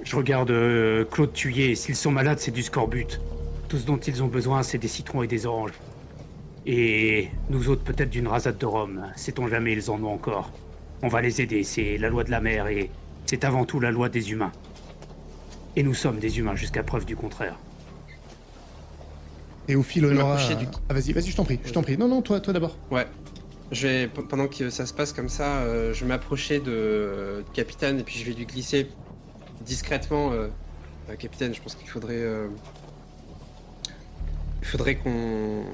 Je regarde Claude Thuyer, s'ils sont malades, c'est du scorbut. Tout ce dont ils ont besoin, c'est des citrons et des oranges. Et nous autres, peut-être d'une rasade de rhum. Sait-on jamais, ils en ont encore. On va les aider, c'est la loi de la mer et C'est avant tout la loi des humains. Et nous sommes des humains jusqu'à preuve du contraire. Théophile Honora... m'approcher du- Ah, vas-y, je t'en prie. Non, toi d'abord. Ouais. Pendant que ça se passe comme ça, je vais m'approcher du capitaine et puis je vais lui glisser discrètement. Capitaine, je pense qu'il faudrait... il faudrait qu'on...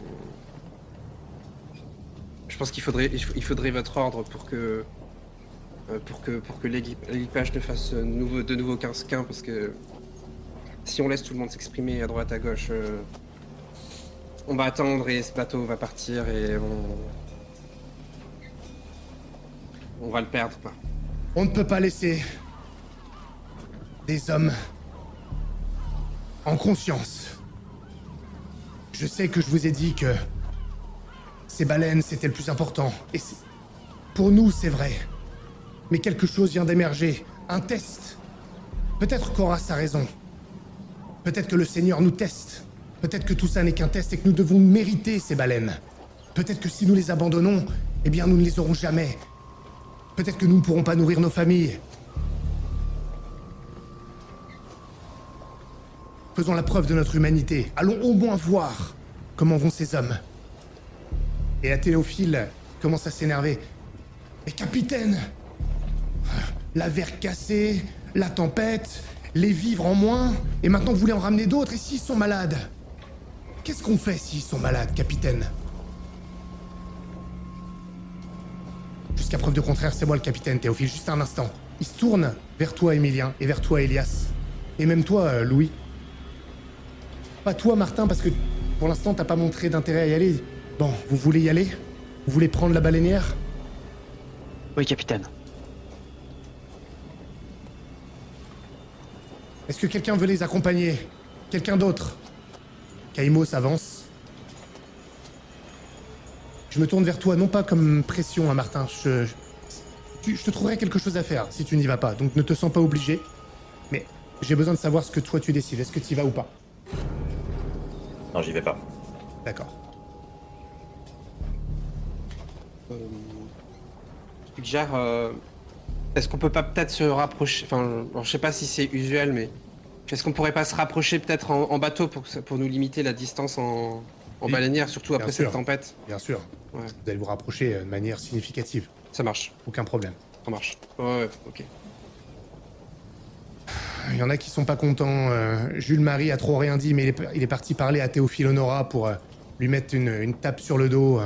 Je pense qu'il faudrait votre ordre pour que l'équipage ne fasse de nouveau 15-15 parce que si on laisse tout le monde s'exprimer à droite à gauche, on va attendre et ce bateau va partir et on va le perdre quoi. On ne peut pas laisser des hommes en conscience. Je sais que je vous ai dit que ces baleines, c'était le plus important. Et pour nous, c'est vrai. Mais quelque chose vient d'émerger. Un test. Peut-être qu'Horace a raison. Peut-être que le Seigneur nous teste. Peut-être que tout ça n'est qu'un test et que nous devons mériter ces baleines. Peut-être que si nous les abandonnons, eh bien nous ne les aurons jamais. Peut-être que nous ne pourrons pas nourrir nos familles. Faisons la preuve de notre humanité. Allons au moins voir comment vont ces hommes. Et la Théophile commence à s'énerver. Mais capitaine, la verre cassée, la tempête, les vivres en moins, et maintenant vous voulez en ramener d'autres, et s'ils sont malades? Qu'est-ce qu'on fait s'ils sont malades, capitaine? Jusqu'à preuve de contraire, c'est moi le capitaine, Théophile, juste un instant. Il se tourne vers toi, Emilien, et vers toi, Elias. Et même toi, Louis. Pas toi, Martin, parce que pour l'instant, t'as pas montré d'intérêt à y aller. Bon, vous voulez y aller? Vous voulez prendre la baleinière? Oui, capitaine. Est-ce que quelqu'un veut les accompagner? Quelqu'un d'autre? Caïmo s'avance. Je me tourne vers toi, non pas comme pression, hein, Martin. Je te trouverai quelque chose à faire si tu n'y vas pas, donc ne te sens pas obligé. Mais j'ai besoin de savoir ce que toi tu décides. Est-ce que tu y vas ou pas? Non, j'y vais pas. D'accord. Jar, est-ce qu'on peut pas peut-être se rapprocher, enfin, alors, je sais pas si c'est usuel, mais est-ce qu'on pourrait pas se rapprocher peut-être en bateau pour nous limiter la distance en Oui, baleinière, surtout après sûr. cette tempête? Bien sûr. Ouais. Vous allez vous rapprocher de manière significative. Ça marche, Aucun problème. ça marche. Ouais, ok. Il y en a qui sont pas contents. Jules Marie a trop rien dit, mais il est parti parler à Théophile Honora pour lui mettre une tape sur le dos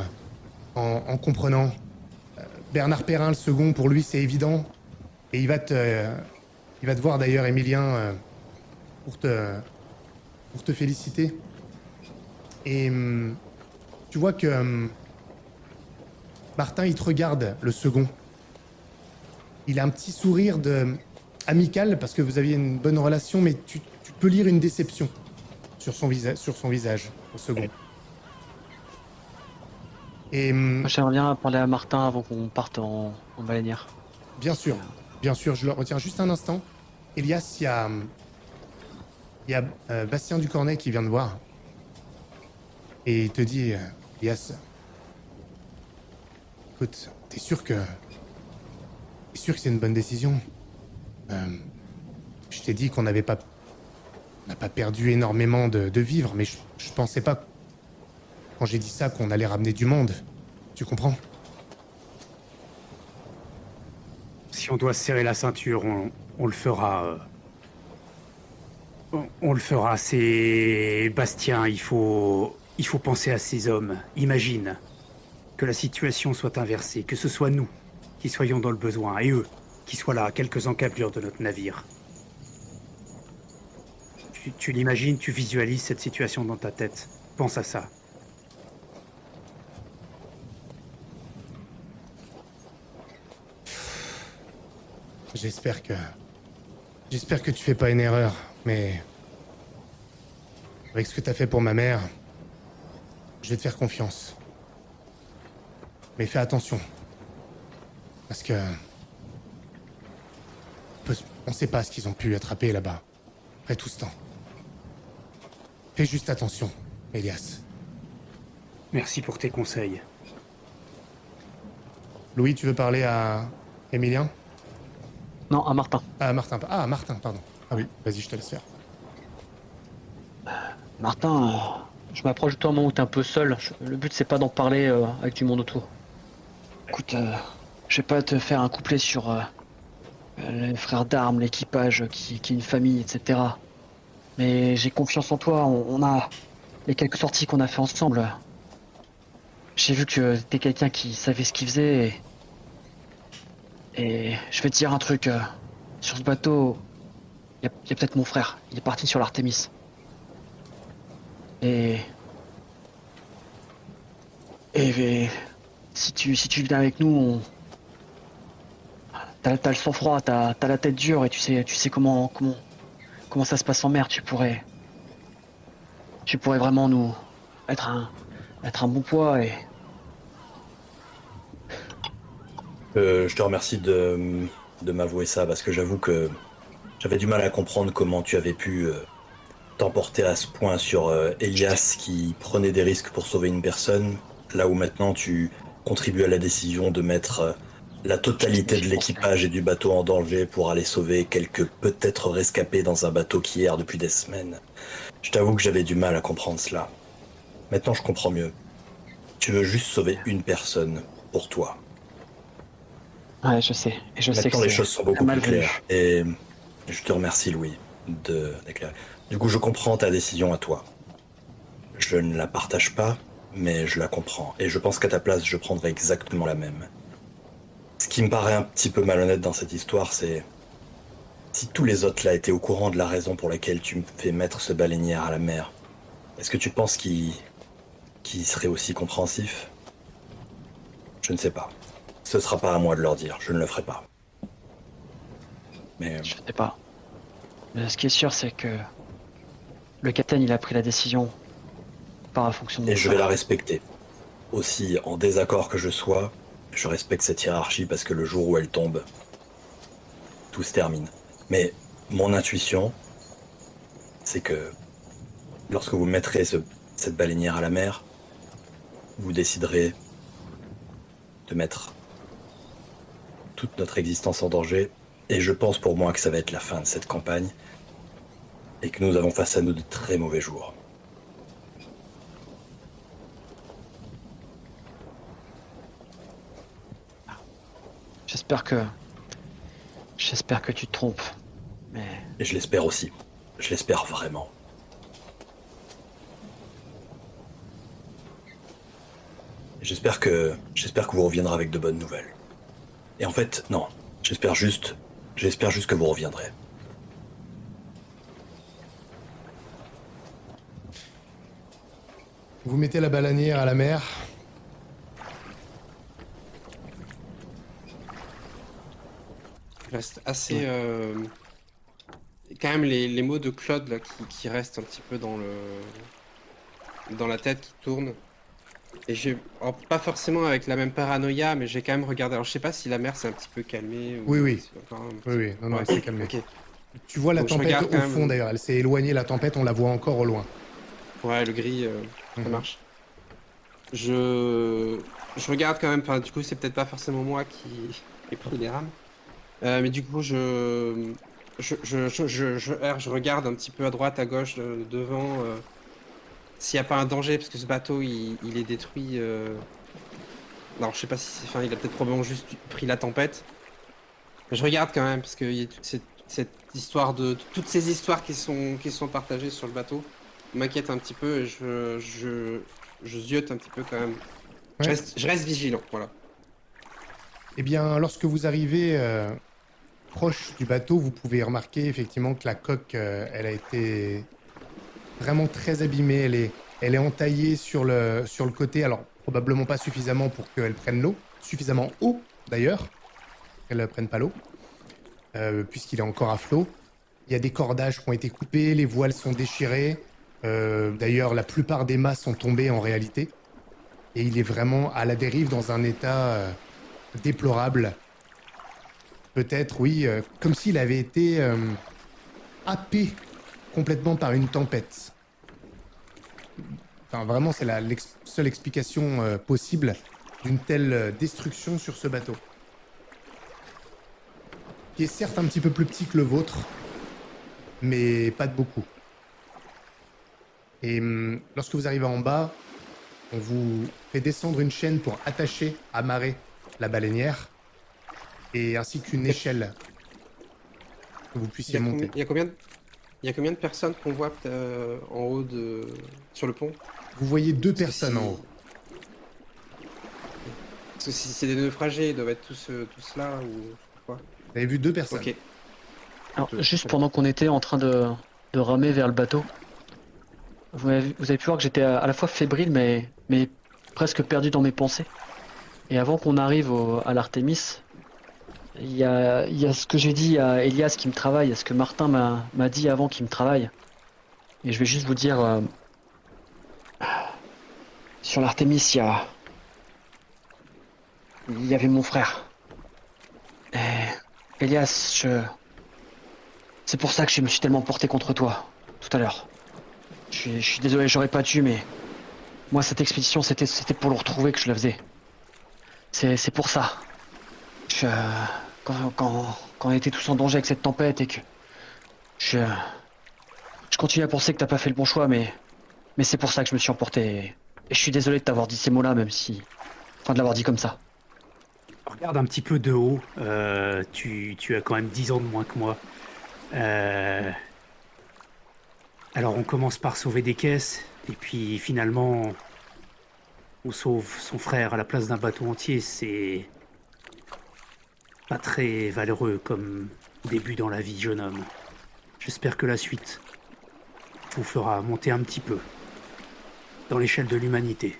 en comprenant. Bernard Perrin, le second, pour lui, c'est évident. Et il va te voir d'ailleurs, Emilien, pour te féliciter. Et tu vois que Martin, il te regarde, le second. Il a un petit sourire amical parce que vous aviez une bonne relation, mais tu peux lire une déception sur son visage, au second. Et Moi, j'aimerais bien parler à Martin avant qu'on parte en baleinière. bien sûr, je le retiens juste un instant. Elias, il y a Bastien Ducornet qui vient te voir. Et il te dit, Elias, écoute, t'es sûr que c'est une bonne décision? Je t'ai dit qu'on n'a pas perdu énormément de vivres, mais je pensais pas, quand j'ai dit ça, qu'on allait ramener du monde. Tu comprends? Si on doit se serrer la ceinture, on le fera. On le fera. C'est Bastien. Il faut penser à ces hommes. Imagine que la situation soit inversée, que ce soit nous qui soyons dans le besoin et eux qui soient là à quelques encablures de notre navire. Tu l'imagines, tu visualises cette situation dans ta tête. Pense à ça. J'espère que tu fais pas une erreur, mais avec ce que t'as fait pour ma mère, je vais te faire confiance. Mais fais attention, parce que on sait pas ce qu'ils ont pu attraper là-bas après tout ce temps. Fais juste attention, Elias. Merci pour tes conseils. Louis, tu veux parler à Emilien? Non, à Martin. Ah, Martin. Ah, Martin, pardon. Ah oui, vas-y, je te laisse faire. Martin, je m'approche de toi un moment où t'es un peu seul. Le but c'est pas d'en parler avec du monde autour. Écoute, je vais pas te faire un couplet sur les frères d'armes, l'équipage qui est une famille, etc. Mais j'ai confiance en toi. On a les quelques sorties qu'on a fait ensemble. J'ai vu que t'es quelqu'un qui savait ce qu'il faisait. Et je vais te dire un truc. Sur ce bateau, y a peut-être mon frère. Il est parti sur l'Artemis. Et... et si tu viens avec nous, t'as le sang-froid, t'as la tête dure et tu sais comment ça se passe en mer. Tu pourrais vraiment nous être un bon poids et Je te remercie de m'avouer ça parce que j'avoue que j'avais du mal à comprendre comment tu avais pu t'emporter à ce point sur Elias qui prenait des risques pour sauver une personne, là où maintenant tu contribues à la décision de mettre la totalité de l'équipage et du bateau en danger pour aller sauver quelques peut-être rescapés dans un bateau qui erre depuis des semaines. Je t'avoue que j'avais du mal à comprendre cela. Maintenant je comprends mieux. Tu veux juste sauver une personne pour toi. ouais, je sais. Et je sais que Maintenant les choses sont beaucoup mal plus venu. claires. Et je te remercie Louis d'éclairer. Du coup je comprends ta décision à toi. Je ne la partage pas, mais je la comprends. Et je pense qu'à ta place, je prendrais exactement la même. Ce qui me paraît un petit peu malhonnête dans cette histoire, c'est... Si tous les autres là étaient au courant de la raison pour laquelle tu me fais mettre ce baleinière à la mer, est-ce que tu penses qu'ils seraient aussi compréhensifs? Je ne sais pas. Ce sera pas à moi de leur dire, je ne le ferai pas. Mais Je sais pas. Mais ce qui est sûr, c'est que le capitaine, il a pris la décision par la fonction de et mon je vais la frère. respecter. Aussi en désaccord que je sois, je respecte cette hiérarchie parce que le jour où elle tombe, tout se termine. Mais mon intuition, c'est que lorsque vous mettrez cette baleinière à la mer, vous déciderez de mettre toute notre existence en danger. Et je pense pour moi que ça va être la fin de cette campagne et que nous avons face à nous de très mauvais jours. J'espère que tu te trompes. Mais Et je l'espère aussi. Je l'espère vraiment. Et j'espère que vous reviendrez avec de bonnes nouvelles. Et en fait, non. J'espère juste que vous reviendrez. Vous mettez la baleinière à la mer. Je reste assez. Quand même, les mots de Claude là, qui restent un petit peu dans la tête, qui tournent. Et alors, pas forcément avec la même paranoïa, mais j'ai quand même regardé. Alors, je sais pas si la mer s'est un petit peu calmée. Oui, oui. si encore un Oui, petit- oui, non, non, Ouais, elle s'est calmée. ok. Tu vois la Donc, je tempête regarde au quand même. fond d'ailleurs, elle s'est éloignée, la tempête, on la voit encore au loin. Ouais, le gris, ça Mhm. marche. Je regarde quand même. Enfin, du coup, c'est peut-être pas forcément moi qui ai pris les rames. Mais du coup, je regarde un petit peu à droite, à gauche, devant, s'il n'y a pas un danger, parce que ce bateau, il est détruit. Alors, je sais pas si c'est. Enfin, il a peut-être probablement juste pris la tempête. Mais je regarde quand même, parce qu'il y a toute cette histoire toutes ces histoires qui sont partagées sur le bateau m'inquiète un petit peu et je ziote un petit peu quand même. Ouais. Je reste vigilant, voilà. Eh bien, lorsque vous arrivez proche du bateau, vous pouvez remarquer effectivement que la coque, elle a été vraiment très abîmée. Elle est entaillée sur le côté. Alors, probablement pas suffisamment pour qu'elle prenne l'eau. Suffisamment haut, d'ailleurs, qu'elle ne prenne pas l'eau, puisqu'il est encore à flot. Il y a des cordages qui ont été coupés, les voiles sont déchirées. D'ailleurs, la plupart des mâts sont tombés en réalité. Et il est vraiment à la dérive dans un état déplorable. Peut-être, oui, comme s'il avait été happé complètement par une tempête. Enfin, vraiment, c'est la seule explication possible d'une telle destruction sur ce bateau. qui est certes un petit peu plus petit que le vôtre, mais pas de beaucoup. Et lorsque vous arrivez en bas, on vous fait descendre une chaîne pour attacher, amarrer la baleinière, et ainsi qu'une échelle que vous Il y puissiez a monter. il y a combien de personnes qu'on voit en haut sur le pont? Vous voyez 2 Parce que personnes en haut. Parce que si c'est des naufragés, ils doivent être tous là ou quoi? Vous avez vu 2 personnes. Ok. Alors, juste pendant qu'on était en train de ramer vers le bateau, vous avez pu voir que j'étais à la fois fébrile mais presque perdu dans mes pensées. Et avant qu'on arrive à l'Artémis, il y a ce que j'ai dit à Elias qui me travaille, il y a ce que Martin m'a dit avant qu'il me travaille. Et je vais juste vous dire, sur l'Artémis, il y avait mon frère. Et Elias, c'est pour ça que je me suis tellement porté contre toi tout à l'heure. Je suis désolé, j'aurais pas dû, mais moi cette expédition c'était pour le retrouver que je la faisais. C'est pour ça. Quand on était tous en danger avec cette tempête et que je continue à penser que t'as pas fait le bon choix, mais c'est pour ça que je me suis emporté. Et je suis désolé de t'avoir dit ces mots-là, même si, enfin de l'avoir dit comme ça. Regarde un petit peu de haut. Tu as quand même 10 ans de moins que moi. Alors on commence par sauver des caisses, et puis finalement on sauve son frère à la place d'un bateau entier. C'est pas très valeureux comme début dans la vie, jeune homme. J'espère que la suite vous fera monter un petit peu dans l'échelle de l'humanité.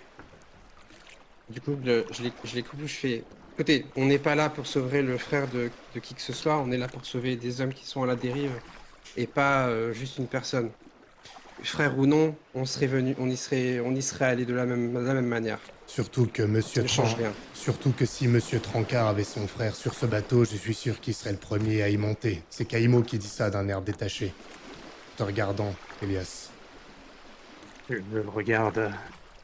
Du coup, je les coupe, je fais. Écoutez, on n'est pas là pour sauver le frère de qui que ce soit, on est là pour sauver des hommes qui sont à la dérive et pas juste une personne. Frère ou non, on y serait allé de la même manière. Surtout que Ça ne change rien. Surtout que si Monsieur Trancard avait son frère sur ce bateau, je suis sûr qu'il serait le premier à y monter. C'est Caïmo qui dit ça d'un air détaché. Te regardant, Elias. Je le regarde.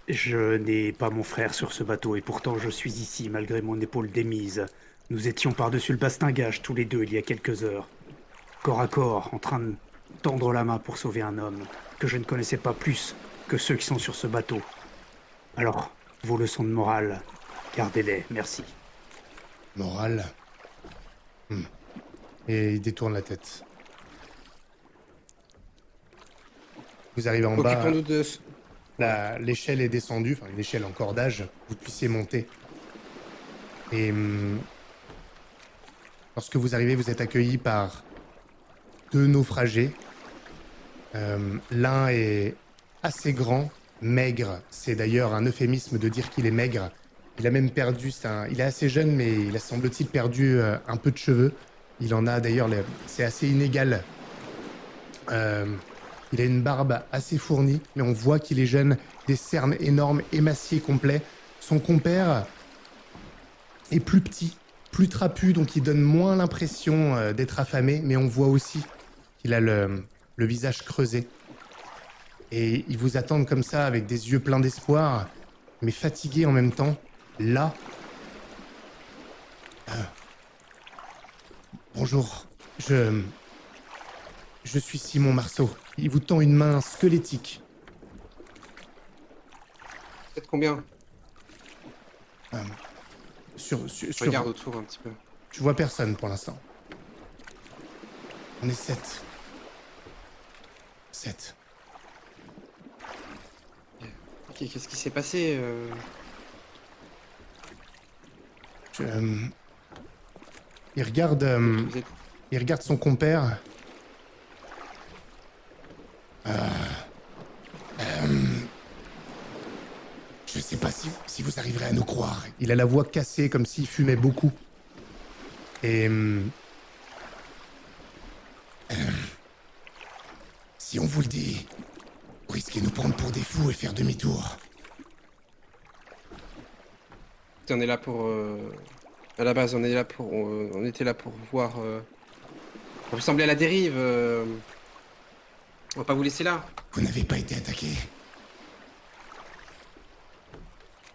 Je n'ai pas mon frère sur ce bateau et pourtant je suis ici malgré mon épaule démise. Nous étions par-dessus le bastingage tous les deux il y a quelques heures. Corps à corps, en train de tendre la main pour sauver un homme que je ne connaissais pas plus que ceux qui sont sur ce bateau. Alors, vos leçons de morale, gardez-les, merci. Morale. Et il détourne la tête. Vous arrivez en bas. Occupons-nous de... L'échelle est descendue, enfin une échelle en cordage, vous puissiez monter. Et lorsque vous arrivez, vous êtes accueilli par 2 naufragés. L'un est assez grand, maigre. C'est d'ailleurs un euphémisme de dire qu'il est maigre. Il a même perdu, il est assez jeune, mais il a semble-t-il perdu un peu de cheveux. Il en a d'ailleurs, c'est assez inégal. Il a une barbe assez fournie, mais on voit qu'il est jeune, des cernes énormes, émaciés complets. Son compère est plus petit, plus trapu, donc il donne moins l'impression d'être affamé, mais on voit aussi qu'il a le visage creusé. Et ils vous attendent comme ça, avec des yeux pleins d'espoir, mais fatigués en même temps. Là. Bonjour, je suis Simon Marceau. Il vous tend une main squelettique. Peut-être combien? Je Regarde autour un petit peu. Tu vois personne pour l'instant. On est 7. 7. Ok, qu'est-ce qui s'est passé Il regarde... Vous êtes- Il regarde son compère. Je sais pas si vous arriverez à nous croire. Il a la voix cassée comme s'il fumait beaucoup. Et... si on vous le dit, vous risquez de nous prendre pour des fous et faire demi-tour. On est là pour... À la base, on était là pour voir... Vous semblez à la dérive. On va pas vous laisser là. Vous n'avez pas été attaqué.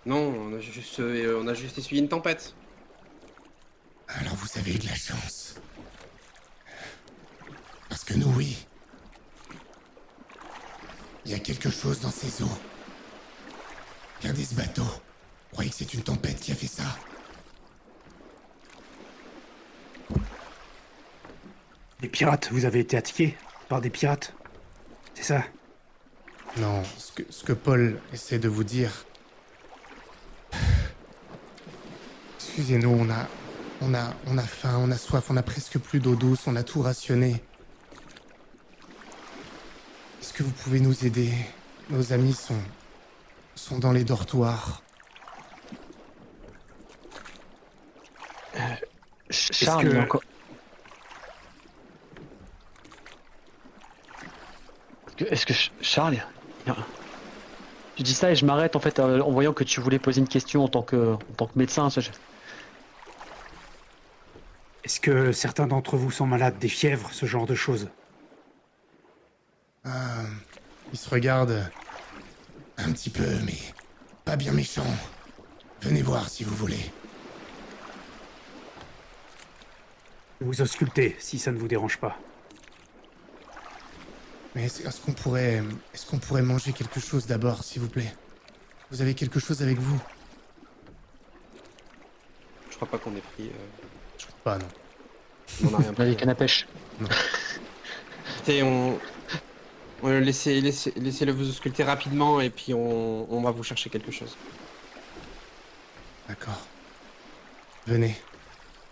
Non, on a juste essuyé une tempête. Alors vous avez eu de la chance. que nous, oui. Il y a quelque chose dans ces eaux. Regardez ce bateau. Vous croyez que c'est une tempête qui a fait ça? Des pirates, vous avez été attaqués par des pirates. C'est ça? Non, ce que Paul essaie de vous dire... Excusez-nous, on a faim, on a soif, on a presque plus d'eau douce, on a tout rationné. Est-ce que vous pouvez nous aider? Nos amis sont dans les dortoirs. Charles, il est encore... Est-ce que Charles... Je dis ça et je m'arrête en fait en voyant que tu voulais poser une question en tant que médecin. Est-ce que certains d'entre vous sont malades, des fièvres, ce genre de choses? Ils se regardent un petit peu, mais pas bien méchants. Venez voir si vous voulez. Vous auscultez, si ça ne vous dérange pas. Mais est-ce qu'on pourrait manger quelque chose d'abord, s'il vous plaît? Vous avez quelque chose avec vous? Je crois pas qu'on ait pris. Je crois pas, non. On a rien On a pris. des cannes à pêche. Écoutez, laissez-le vous ausculter rapidement et puis on va vous chercher quelque chose. D'accord. Venez.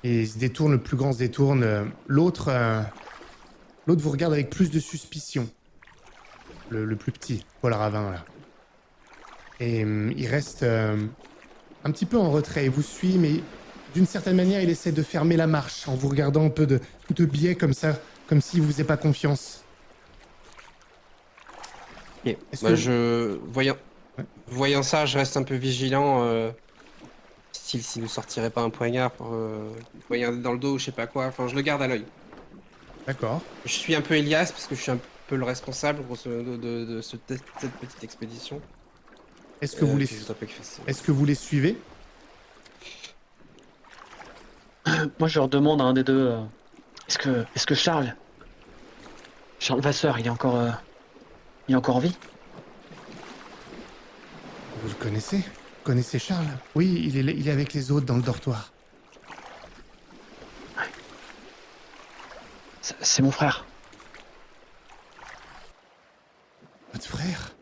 Et il se détourne, le plus grand se détourne. L'autre vous regarde avec plus de suspicion. Le plus petit, Paul Ravin, là. Et il reste un petit peu en retrait. Il vous suit, mais d'une certaine manière, il essaie de fermer la marche en vous regardant un peu de biais comme ça, comme s'il vous faisait pas confiance. Ok. Est-ce Bah, que- voyant ça, je reste un peu vigilant. Style s'il nous sortirait pas un poignard pour poignarder dans le dos ou je sais pas quoi. Enfin, je le garde à l'œil. D'accord. Je suis un peu Elias parce que je suis un peu le responsable grosso modo, de cette petite expédition. Est-ce que, vous les... puis je voudrais pas qu'il fasse ça. Est-ce que vous les suivez? Moi je leur demande à un des deux, est-ce que Charles Vasseur, il est encore en vie? Vous le connaissez? Vous connaissez Charles? Oui, il est avec les autres dans le dortoir. C'est mon frère. Votre frère?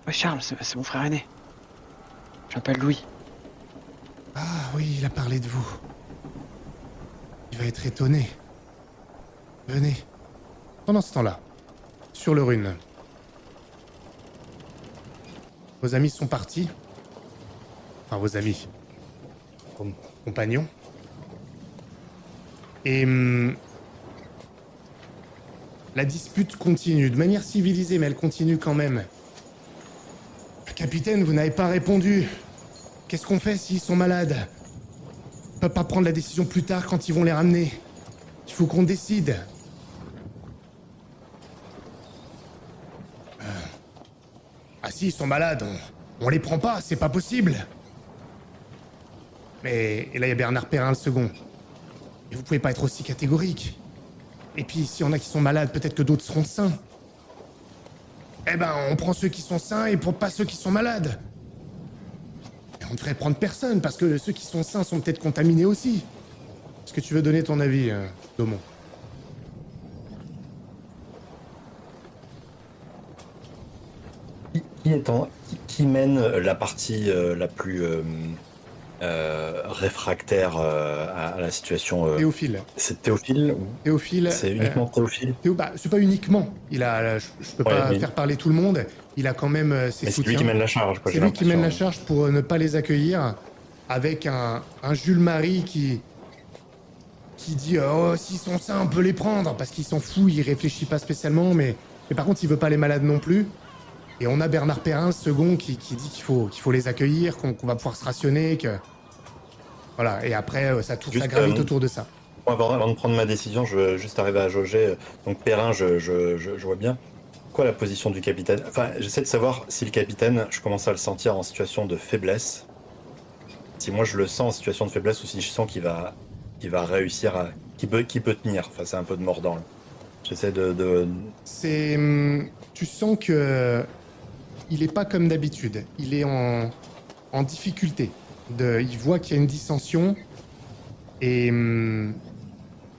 Ouais, Charles, c'est mon frère aîné. Je m'appelle Louis. Ah oui, il a parlé de vous. Il va être étonné. Venez. Pendant ce temps-là, sur le rune. Vos amis sont partis. Enfin, vos amis. Compagnons. Et la dispute continue, de manière civilisée, mais elle continue quand même. Capitaine, vous n'avez pas répondu. Qu'est-ce qu'on fait s'ils sont malades? On peut pas prendre la décision plus tard quand ils vont les ramener. Il faut qu'on décide. Ah si, ils sont malades, on les prend pas, c'est pas possible. Mais et là, il y a Bernard Perrin le second. Et vous pouvez pas être aussi catégorique. Et puis, s'il y en a qui sont malades, peut-être que d'autres seront sains. Eh ben, on prend ceux qui sont sains et pas ceux qui sont malades. Et on ne devrait prendre personne, parce que ceux qui sont sains sont peut-être contaminés aussi. Est-ce que tu veux donner ton avis, Domon? Qui mène la partie la plus réfractaire à la situation Théophile. C'est Théophile ou Théophile. c'est uniquement Théophile? Bah, c'est pas uniquement. Je peux pas mais- faire parler tout le monde. Il a quand même ses Mais c'est lui soutiens. qui mène la charge, quoi. C'est j'ai lui qui mène la l'impression. charge pour ne pas les accueillir, avec un Jules Marie qui dit oh, s'ils sont sains, on peut les prendre, parce qu'il s'en fout, il réfléchit pas spécialement, mais par contre, il veut pas les malades non plus. Et on a Bernard Perrin, le second, qui dit qu'il faut les accueillir, qu'on va pouvoir se rationner, que... Voilà, et après, ça Juste, gravite autour de ça. Moi, avant de prendre ma décision, je veux juste arriver à jauger. Donc Perrin, je vois bien. Quoi la position du capitaine? Enfin, j'essaie de savoir si le capitaine, je commence à le sentir en situation de faiblesse. Si moi je le sens en situation de faiblesse ou si je sens qu'il va qui va réussir à... qui peut tenir face à un peu de mordant. Là. J'essaie de... C'est... Tu sens que... Il est pas comme d'habitude. Il est en difficulté. Il voit qu'il y a une dissension. Et...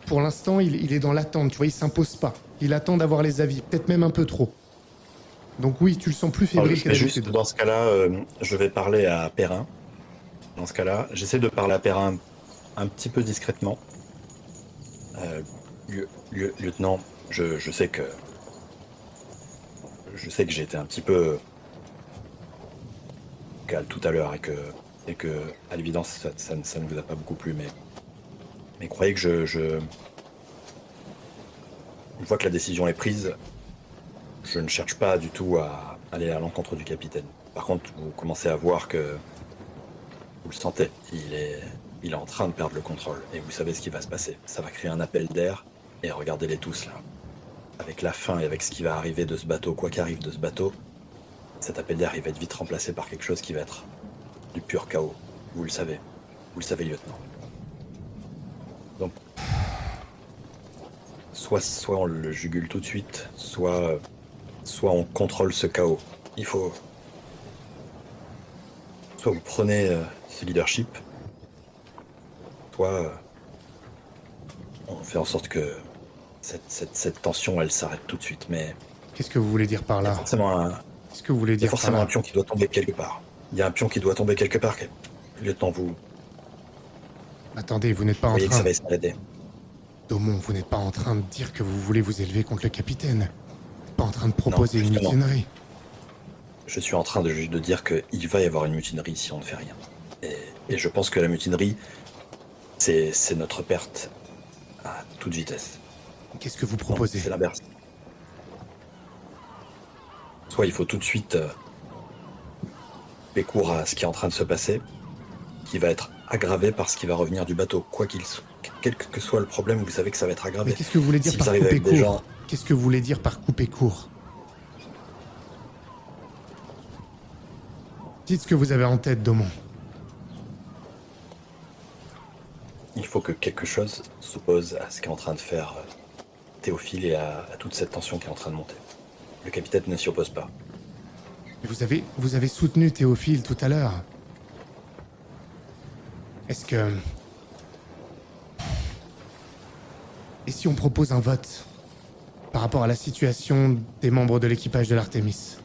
pour l'instant, il est dans l'attente. Tu vois, il s'impose pas. Il attend d'avoir les avis. Peut-être même un peu trop. Donc oui, tu le sens plus fébrile que juste, d'habitude. dans ce cas-là, je vais parler à Perrin. Dans ce cas-là, j'essaie de parler à Perrin un petit peu discrètement. Lieutenant, je sais que j'ai été un petit peu calme tout à l'heure et que à l'évidence ça ne vous a pas beaucoup plu, mais croyez que une fois que la décision est prise, je ne cherche pas du tout à aller à l'encontre du capitaine. Par contre, vous commencez à voir que vous le sentez, il est en train de perdre le contrôle et vous savez ce qui va se passer. Ça va créer un appel d'air et regardez-les tous là. Avec la fin et avec ce qui va arriver de ce bateau, quoi qu'arrive de ce bateau, cet appel d'air il va être vite remplacé par quelque chose qui va être du pur chaos. Vous le savez, lieutenant. Donc, soit on le jugule tout de suite, soit on contrôle ce chaos. Il faut... Soit vous prenez ce leadership, soit on fait en sorte que cette tension, elle s'arrête tout de suite. Mais Qu'est-ce que vous voulez dire par il y a là? forcément Qu'est-ce que vous voulez dire par un là? pion qui doit tomber quelque part. Il y a un pion qui doit tomber quelque part. Lieutenant, vous Attendez, vous n'êtes pas en voyez que ça train... va s'arrêter. Daumon, vous n'êtes pas en train de dire que vous voulez vous élever contre le capitaine. Pas en train de proposer une justement. mutinerie. Je suis en train de dire qu'il va y avoir une mutinerie si on ne fait rien. Et je pense que la mutinerie, c'est notre perte à toute vitesse. Qu'est-ce que vous Non, proposez? c'est l'inverse. Soit il faut tout de suite couper court à ce qui est en train de se passer, qui va être aggravé par ce qui va revenir du bateau. Quel que soit le problème, vous savez que ça va être aggravé. Mais qu'est-ce que vous voulez dire Si par vous arrivez couper avec des court? gens... Qu'est-ce que vous voulez dire par couper court? Dites ce que vous avez en tête, Daumon. Il faut que quelque chose s'oppose à ce qu'est en train de faire Théophile et à toute cette tension qui est en train de monter. Le capitaine ne s'y oppose pas. Mais vous avez soutenu Théophile tout à l'heure. Est-ce que... Et si on propose un vote par rapport à la situation des membres de l'équipage de l'Artémis?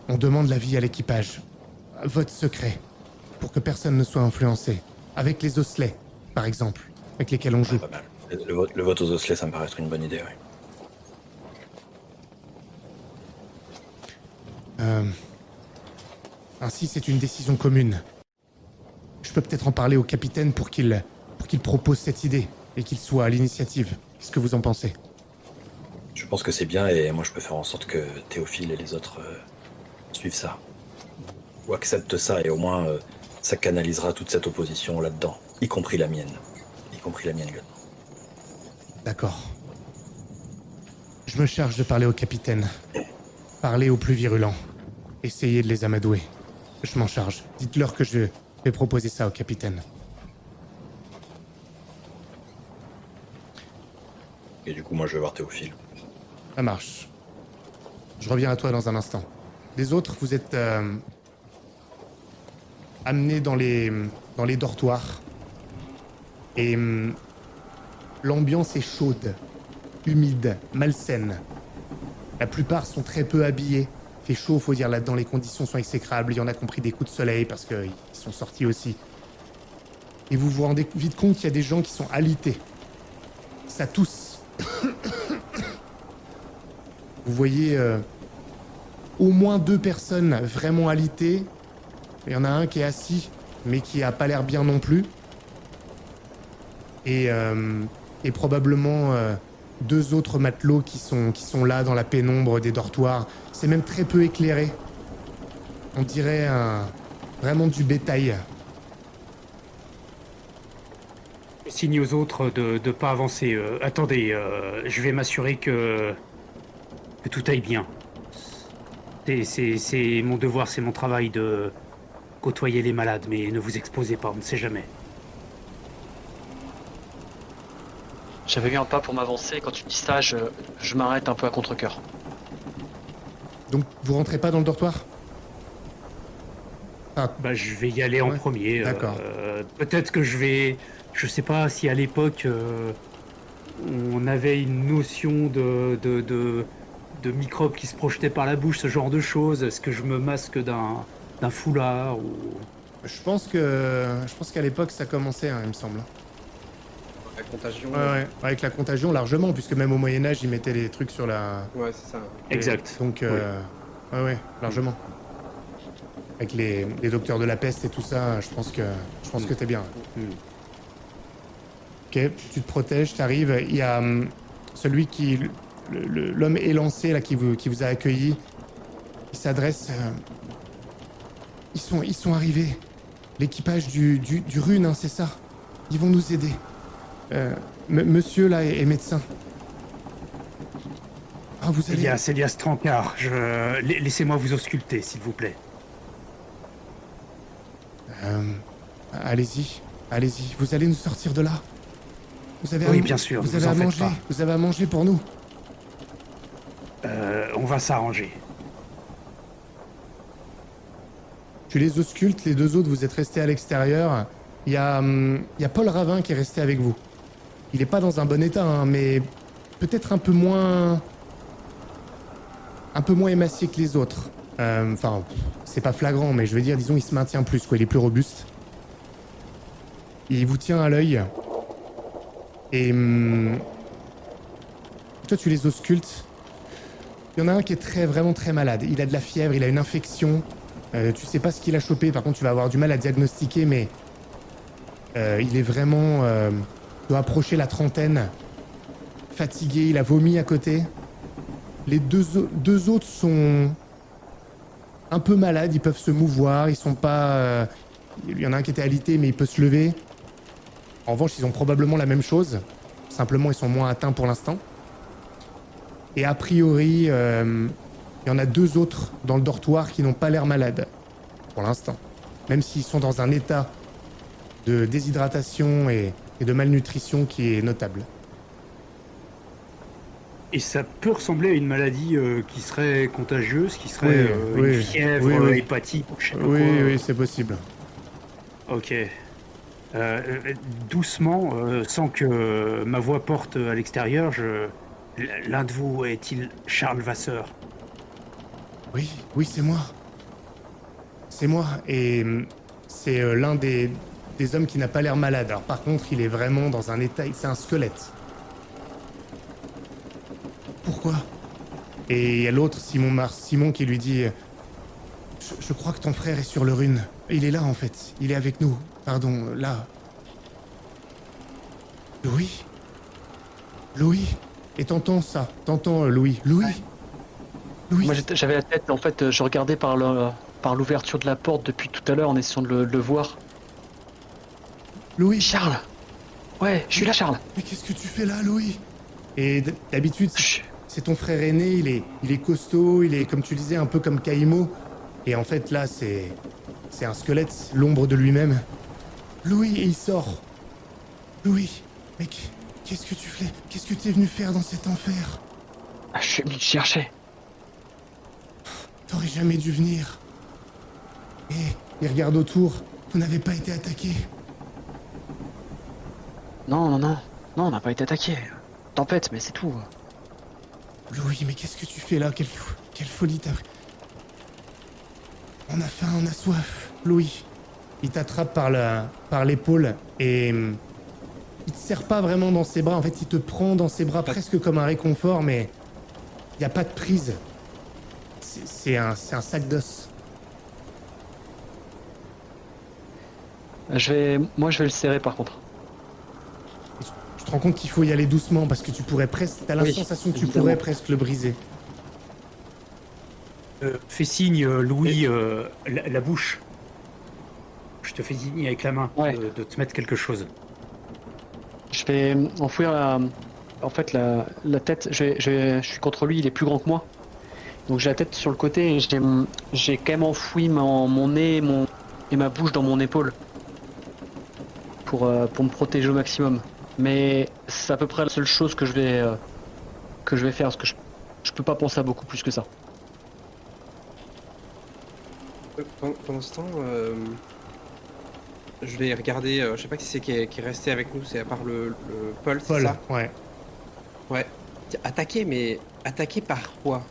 On demande l'avis à l'équipage. Vote secret. Pour que personne ne soit influencé. Avec les osselets, par exemple, avec lesquels on joue. Pas mal. Le vote aux osselets, ça me paraît être une bonne idée, oui. Ainsi, c'est une décision commune. Je peux peut-être en parler au capitaine pour qu'il propose cette idée et qu'il soit à l'initiative. Qu'est-ce que vous en pensez? Je pense que c'est bien et moi je peux faire en sorte que Théophile et les autres suivent ça. Ou acceptent ça et au moins ça canalisera toute cette opposition là-dedans. Y compris la mienne. Y compris la mienne, lieutenant. D'accord. Je me charge de parler au capitaine. Parler aux plus virulents. Essayez de les amadouer. Je m'en charge. Dites-leur que je vais proposer ça au capitaine. Et du coup, moi je vais voir Théophile. Ça marche. Je reviens à toi dans un instant. Les autres, vous êtes amenés dans les dortoirs. Et l'ambiance est chaude, humide, malsaine. La plupart sont très peu habillés. Il fait chaud, faut dire, là-dedans, les conditions sont exécrables. Il y en a qui ont pris des coups de soleil parce qu'ils sont sortis aussi. Et vous vous rendez vite compte qu'il y a des gens qui sont alités. Ça tousse. Vous voyez au moins 2 personnes vraiment alitées. Il y en a un qui est assis, mais qui a pas l'air bien non plus. Et probablement 2 autres matelots qui sont là dans la pénombre des dortoirs. C'est même très peu éclairé. On dirait vraiment du bétail. Signe aux autres de pas avancer. Attendez, je vais m'assurer que tout aille bien. C'est mon devoir, c'est mon travail de côtoyer les malades, mais ne vous exposez pas, on ne sait jamais. J'avais eu un pas pour m'avancer, et quand tu dis ça, je m'arrête un peu à contre-cœur. Donc vous rentrez pas dans le dortoir? Ah, Bah, je vais y aller en Ouais, premier. d'accord. Peut-être que je vais. Je sais pas si à l'époque on avait une notion de microbes qui se projetaient par la bouche, ce genre de choses. Est-ce que je me masque d'un foulard ou... je pense qu'à l'époque ça commençait, hein, il me semble. La contagion. Ouais, avec la contagion largement, puisque même au Moyen-Âge, ils mettaient les trucs sur la. Ouais, c'est ça. Exact. Donc, ouais, largement. Avec les docteurs de la peste et tout ça, je pense que t'es bien. Mm. Ok, tu te protèges, t'arrives. Il y a celui qui. L'homme élancé là qui vous a accueilli. Il s'adresse. Ils sont arrivés. L'équipage du Rune, hein, c'est ça. Ils vont nous aider. Monsieur là est médecin. Ah, vous allez. Elias Trancard, laissez-moi vous ausculter, s'il vous plaît. Allez-y, allez-y. Vous allez nous sortir de là. Vous avez Oui, à, bien sûr, Vous ne avez vous en à faites manger. pas. Vous avez à manger pour nous. On va s'arranger. Tu les auscultes. Les deux autres, vous êtes restés à l'extérieur. Il y a Paul Ravin qui est resté avec vous. Il est pas dans un bon état, hein, mais peut-être un peu moins émacié que les autres. Enfin, c'est pas flagrant, mais je veux dire, disons, il se maintient plus, quoi. Il est plus robuste. Il vous tient à l'œil. Et toi, tu les auscultes. Il y en a un qui est vraiment très malade. Il a de la fièvre, il a une infection. Tu sais pas ce qu'il a chopé. Par contre, tu vas avoir du mal à diagnostiquer, mais il est vraiment doit approcher la trentaine. Fatigué, il a vomi à côté. Les deux autres sont un peu malades, ils peuvent se mouvoir, ils sont pas... il y en a un qui était alité, mais il peut se lever. En revanche, ils ont probablement la même chose. Simplement, ils sont moins atteints pour l'instant. Et a priori, il y en a deux autres dans le dortoir qui n'ont pas l'air malades. Pour l'instant. Même s'ils sont dans un état de déshydratation et de malnutrition qui est notable. Et ça peut ressembler à une maladie qui serait contagieuse, qui serait une oui, fièvre, oui. hépatite, je sais pas Oui, quoi. oui, c'est possible. Ok. Doucement, sans que ma voix porte à l'extérieur, l'un de vous est-il Charles Vasseur? Oui, c'est moi. C'est moi. Et c'est l'un des hommes qui n'a pas l'air malade. Alors par contre, il est vraiment dans un état... C'est un squelette. Pourquoi? Et il y a l'autre, Simon, qui lui dit... Je crois que ton frère est sur le Rune. Il est là, en fait. Il est avec nous. Pardon, là. Louis. Et t'entends ça? T'entends, Louis? Louis? Moi j'avais la tête, en fait, je regardais par l'ouverture de la porte depuis tout à l'heure en essayant de le voir. Louis? Charles! Ouais, je suis là, Charles! Mais qu'est-ce que tu fais là, Louis? Et d'habitude, Chut. c'est ton frère aîné, il est costaud, il est, comme tu disais, un peu comme Caïmo. Et en fait, là, c'est un squelette, l'ombre de lui-même. Louis, et il sort. Louis, mec, qu'est-ce que tu fais? Qu'est-ce que t'es venu faire dans cet enfer? Ah, je suis venu te chercher. T'aurais jamais dû venir. Et il regarde autour, vous n'avez pas été attaqué. Non, on n'a pas été attaqué. Tempête, mais c'est tout. Louis, mais qu'est-ce que tu fais là? Quelle folie t'as pris. On a faim, on a soif. Louis, il t'attrape par l'épaule et il te serre pas vraiment dans ses bras. En fait, il te prend dans ses bras presque comme un réconfort, mais il n'y a pas de prise. C'est un sac d'os. Moi, je vais le serrer par contre. Tu te rends compte qu'il faut y aller doucement parce que tu pourrais presque... T'as la Oui, sensation que tu évidemment. pourrais presque le briser. Fais signe, Louis, la bouche. Je te fais signe avec la main Ouais. de te mettre quelque chose. Je vais enfouir en fait la tête. Je suis contre lui, il est plus grand que moi. Donc j'ai la tête sur le côté et j'ai quand même enfoui mon nez et ma bouche dans mon épaule. Pour me protéger au maximum. Mais c'est à peu près la seule chose que je vais faire, parce que je peux pas penser à beaucoup plus que ça. Pendant ce temps, je vais regarder, je sais pas qui c'est qui est resté avec nous, c'est à part le Paul, c'est Paul, ça? ouais. Ouais. Attaqué, mais attaqué par quoi?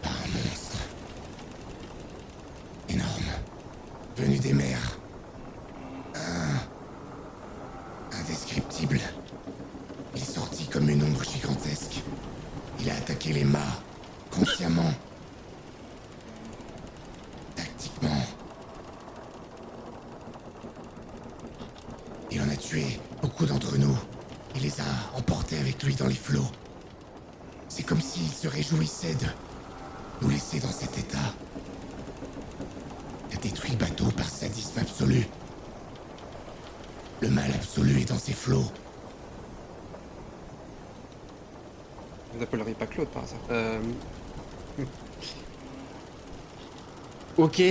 Par un monstre. Énorme. Venu des mers. Indescriptible. Il est sorti comme une ombre gigantesque. Il a attaqué les mâts, consciemment. Tactiquement. Il en a tué beaucoup d'entre nous. Il les a emportés avec lui dans les flots. C'est comme s'il se réjouissait de nous laisser dans cet état. Il a détruit le bateau par sadisme absolu. Le mal absolu est dans ses flots. Vous n'appelleriez pas Claude par hasard. Ok,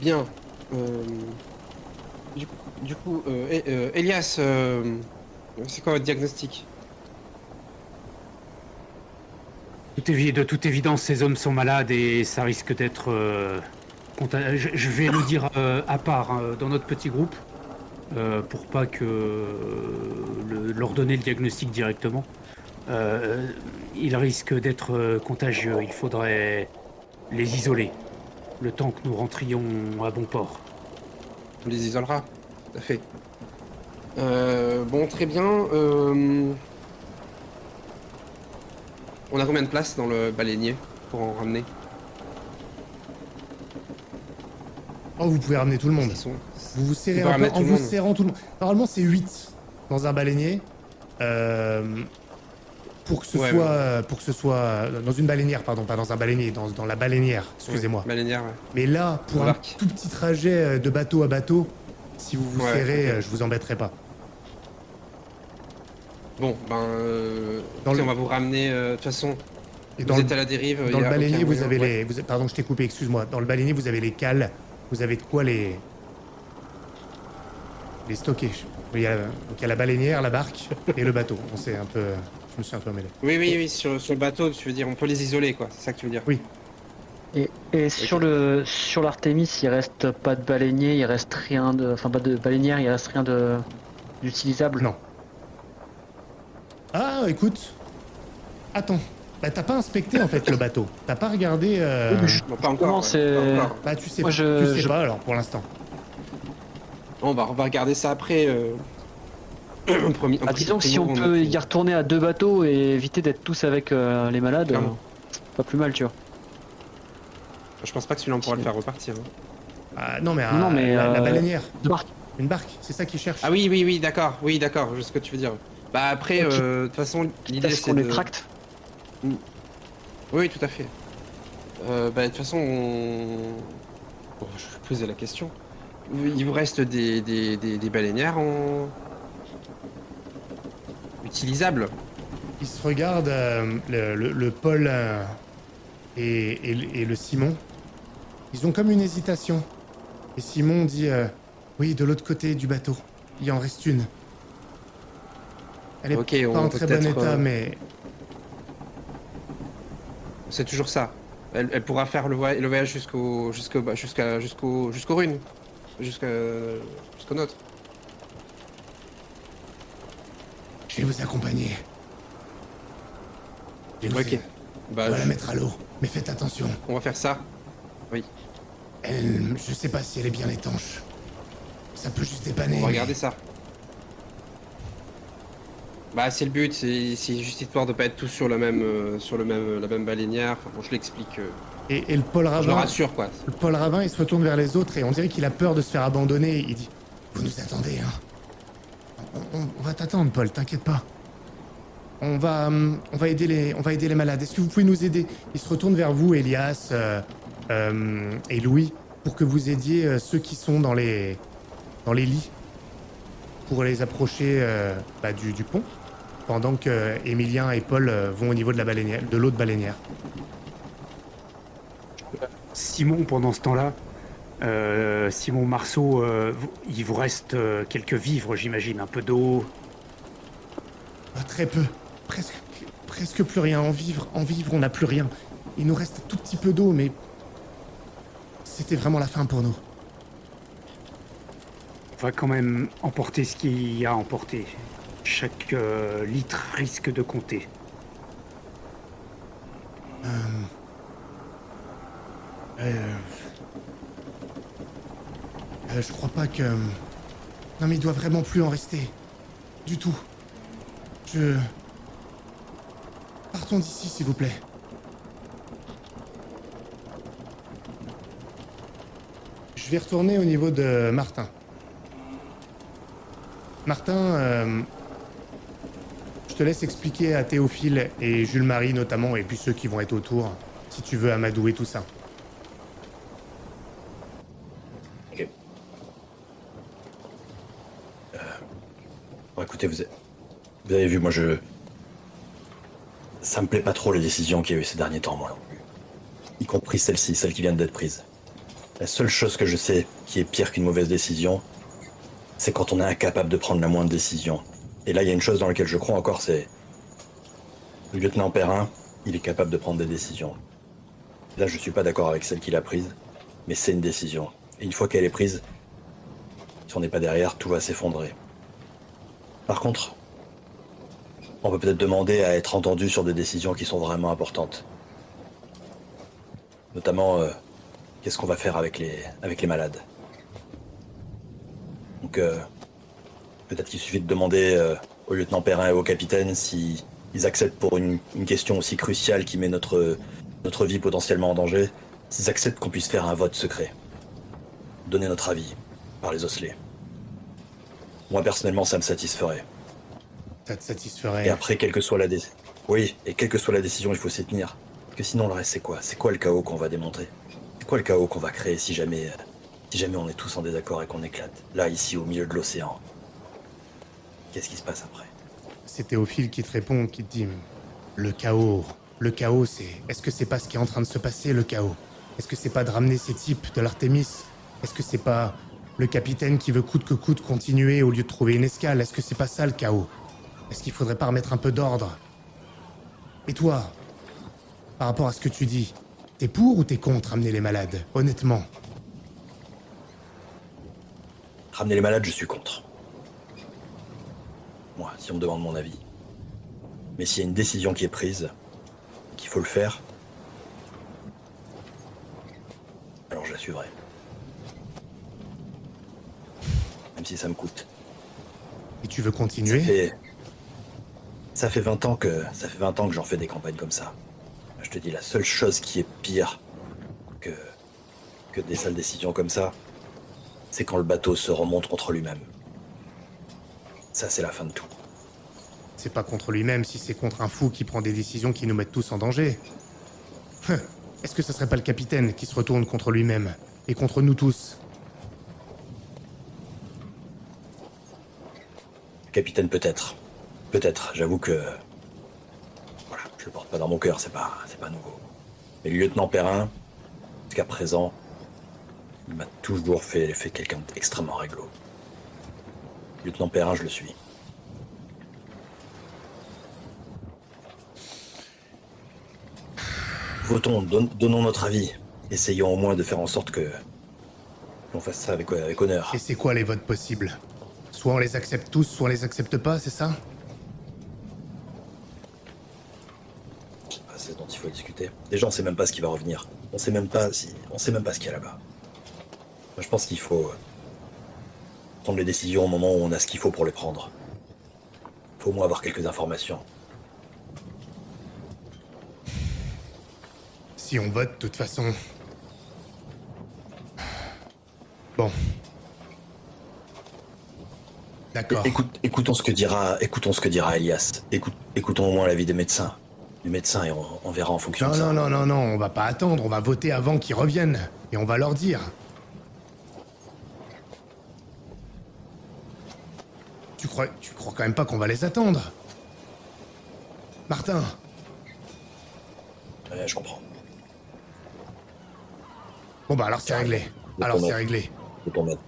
bien. Du coup, Elias, c'est quoi votre diagnostic? De toute évidence, ces hommes sont malades et ça risque d'être... je vais le dire à part dans notre petit groupe, pour pas que leur donner le diagnostic directement. Ils risquent d'être contagieux. Il faudrait les isoler le temps que nous rentrions à bon port. On les isolera, tout à fait. Bon, très bien. On a combien de place dans le baleinier pour en ramener? Oh, vous pouvez ramener tout le monde. Ils sont- Vous vous serrez On peut un peu ramener en tout le vous monde. serrant tout le monde. Normalement, c'est 8 dans un baleinier. Pour que ce Ouais, soit, pour que ce soit dans une baleinière, pardon, pas dans un baleinier, dans la baleinière, excusez-moi. Ouais, baleinière, ouais. Mais là, pour un Embarque. tout petit trajet de bateau à bateau, si vous vous Ouais, serrez, ok. je vous embêterai pas. Bon, ben, Dans écoutez, le- on va vous ramener. De toute façon, Et vous êtes à la dérive. dans y le a baleinier, aucun vous moyen- avez ouais. pardon, je t'ai coupé, excuse-moi. Dans le baleinier, vous avez les cales. Vous avez de quoi les stocker. Il y a, donc il y a la baleinière, la barque et le bateau. Je me suis un peu mêlé. Oui, sur le bateau, tu veux dire, on peut les isoler, quoi. C'est ça que tu veux dire. Oui. Et sur l'Artemis, il reste pas de baleinier, il reste rien de, enfin pas de baleinière, il reste rien d'utilisable. Non. Ah, écoute. Attends. Bah, t'as pas inspecté en fait le bateau. T'as pas regardé. Non, pas encore. Comment ouais, c'est- pas encore. Bah, tu sais, Moi, tu sais pas alors pour l'instant. On va regarder ça après. Disons que si on peut y retourner à 2 bateaux et éviter d'être tous avec les malades, Clairement. c'est pas plus mal, tu vois. Je pense pas que celui-là on pourra le faire repartir. hein. Ah, non, mais, Non, mais, la euh, baleinière. De barque. Une barque, c'est ça qu'ils cherchent. Ah oui, d'accord, je sais ce que tu veux dire. Bah après, Ok. de toute façon, l'idée Est-ce c'est qu'on de... les tracte? Oui, tout à fait. Bah de toute façon, Bon, je vais poser la question. Il vous reste des baleinières en... utilisables. Ils se regardent, le Paul et le Simon. Ils ont comme une hésitation. Et Simon dit oui, de l'autre côté du bateau. Il en reste une. Elle est Ok, pas on en peut très bon peut-être, état, mais C'est toujours ça. Elle pourra faire le voyage jusqu'aux runes. Jusqu'au nôtre. je vais vous accompagner. Je vais vous- Ok. Bah, on va la mettre à l'eau, mais faites attention. on va faire ça. Oui. Je sais pas si elle est bien étanche. Ça peut juste dépanner. On va mais- regarder ça. Bah c'est le but, c'est juste histoire de pas être tous sur la même baleinière. Enfin, bon, je l'explique. Et le Paul Je le Ravin, rassure quoi. le Paul Ravin, il se retourne vers les autres et on dirait qu'il a peur de se faire abandonner. Il dit vous nous attendez, hein. On va t'attendre, Paul, t'inquiète pas. On va aider les malades. Est-ce que vous pouvez nous aider? Il se retourne vers vous, Elias et Louis, pour que vous aidiez ceux qui sont dans les lits, pour les approcher du pont, pendant que Emilien et Paul vont au niveau de la baleinière, de l'autre baleinière. Simon, pendant ce temps-là, Simon Marceau, il vous reste quelques vivres, j'imagine, un peu d'eau. Ah, très peu. Presque plus rien. En vivre, on n'a plus rien. Il nous reste un tout petit peu d'eau, mais... C'était vraiment la fin pour nous. On va quand même emporter ce qu'il y a à emporter. Chaque litre risque de compter. Je crois pas que... Non mais il doit vraiment plus en rester. Du tout. Partons d'ici, s'il vous plaît. Je vais retourner au niveau de Martin. Martin, je te laisse expliquer à Théophile et Jules-Marie notamment, et puis ceux qui vont être autour, si tu veux amadouer tout ça. Ok. Bon, écoutez, vous avez vu, moi ça me plaît pas trop les décisions qu'il y a eu ces derniers temps, moi non plus. Y compris celle-ci, celle qui vient d'être prise. La seule chose que je sais qui est pire qu'une mauvaise décision, c'est quand on est incapable de prendre la moindre décision. Et là, il y a une chose dans laquelle je crois encore, c'est... Le lieutenant Perrin, il est capable de prendre des décisions. Là, je suis pas d'accord avec celle qu'il a prise, mais c'est une décision. Et une fois qu'elle est prise, si on n'est pas derrière, tout va s'effondrer. Par contre, on peut peut-être demander à être entendu sur des décisions qui sont vraiment importantes. Notamment, qu'est-ce qu'on va faire avec les malades. Donc, peut-être qu'il suffit de demander au lieutenant Perrin et au capitaine si ils acceptent pour une question aussi cruciale qui met notre vie potentiellement en danger, s'ils acceptent qu'on puisse faire un vote secret. Donner notre avis par les osselets. Moi, personnellement, ça me satisferait. Ça te satisferait? Et après, quelle que soit la décision... Oui, et quelle que soit la décision, il faut s'y tenir. Parce que sinon, le reste, c'est quoi? C'est quoi le chaos qu'on va démontrer? C'est quoi le chaos qu'on va créer si jamais on est tous en désaccord et qu'on éclate? Là, ici, au milieu de l'océan. Qu'est-ce qui se passe après? C'est Théophile qui te répond, qui te dit... Le chaos, c'est... Est-ce que c'est pas ce qui est en train de se passer, le chaos? Est-ce que c'est pas de ramener ces types de l'Artémis? Est-ce que c'est pas le capitaine qui veut coûte que coûte continuer au lieu de trouver une escale? Est-ce que c'est pas ça, le chaos? Est-ce qu'il faudrait pas remettre un peu d'ordre? Et toi, par rapport à ce que tu dis, t'es pour ou t'es contre ramener les malades, honnêtement? Ramener les malades, je suis contre. Moi, si on me demande mon avis. Mais s'il y a une décision qui est prise, qu'il faut le faire, alors je la suivrai. Même si ça me coûte. Et tu veux continuer? Ça fait 20 ans que j'en fais des campagnes comme ça. Je te dis, la seule chose qui est pire que des sales décisions comme ça, c'est quand le bateau se remonte contre lui-même. Ça, c'est la fin de tout. C'est pas contre lui-même si c'est contre un fou qui prend des décisions qui nous mettent tous en danger. Est-ce que ce serait pas le capitaine qui se retourne contre lui-même et contre nous tous? Capitaine, peut-être. Peut-être, j'avoue que... Voilà, je le porte pas dans mon cœur, c'est pas nouveau. Mais le lieutenant Perrin, jusqu'à présent, il m'a toujours fait quelqu'un d'extrêmement réglo. Lieutenant Perrin, je le suis. Votons, donnons notre avis. Essayons au moins de faire en sorte qu'on fasse ça avec honneur. Et c'est quoi les votes possibles? Soit on les accepte tous, soit on les accepte pas, c'est ça? C'est dont il faut discuter. Déjà, on sait même pas ce qui va revenir. On sait même pas ce qu'il y a là-bas. Moi, je pense qu'il faut prendre les décisions au moment où on a ce qu'il faut pour les prendre. Il faut au moins avoir quelques informations. Si on vote, de toute façon... Bon. D'accord. Écoutons ce que dira Elias. Écoutons au moins l'avis des médecins. Du médecin, et on verra en fonction de ça. Non, on va pas attendre, on va voter avant qu'ils reviennent. Et on va leur dire. Tu crois quand même pas qu'on va les attendre? Martin. Je comprends. Bon bah alors c'est réglé. de Alors ton c'est maître, réglé. de ton maître.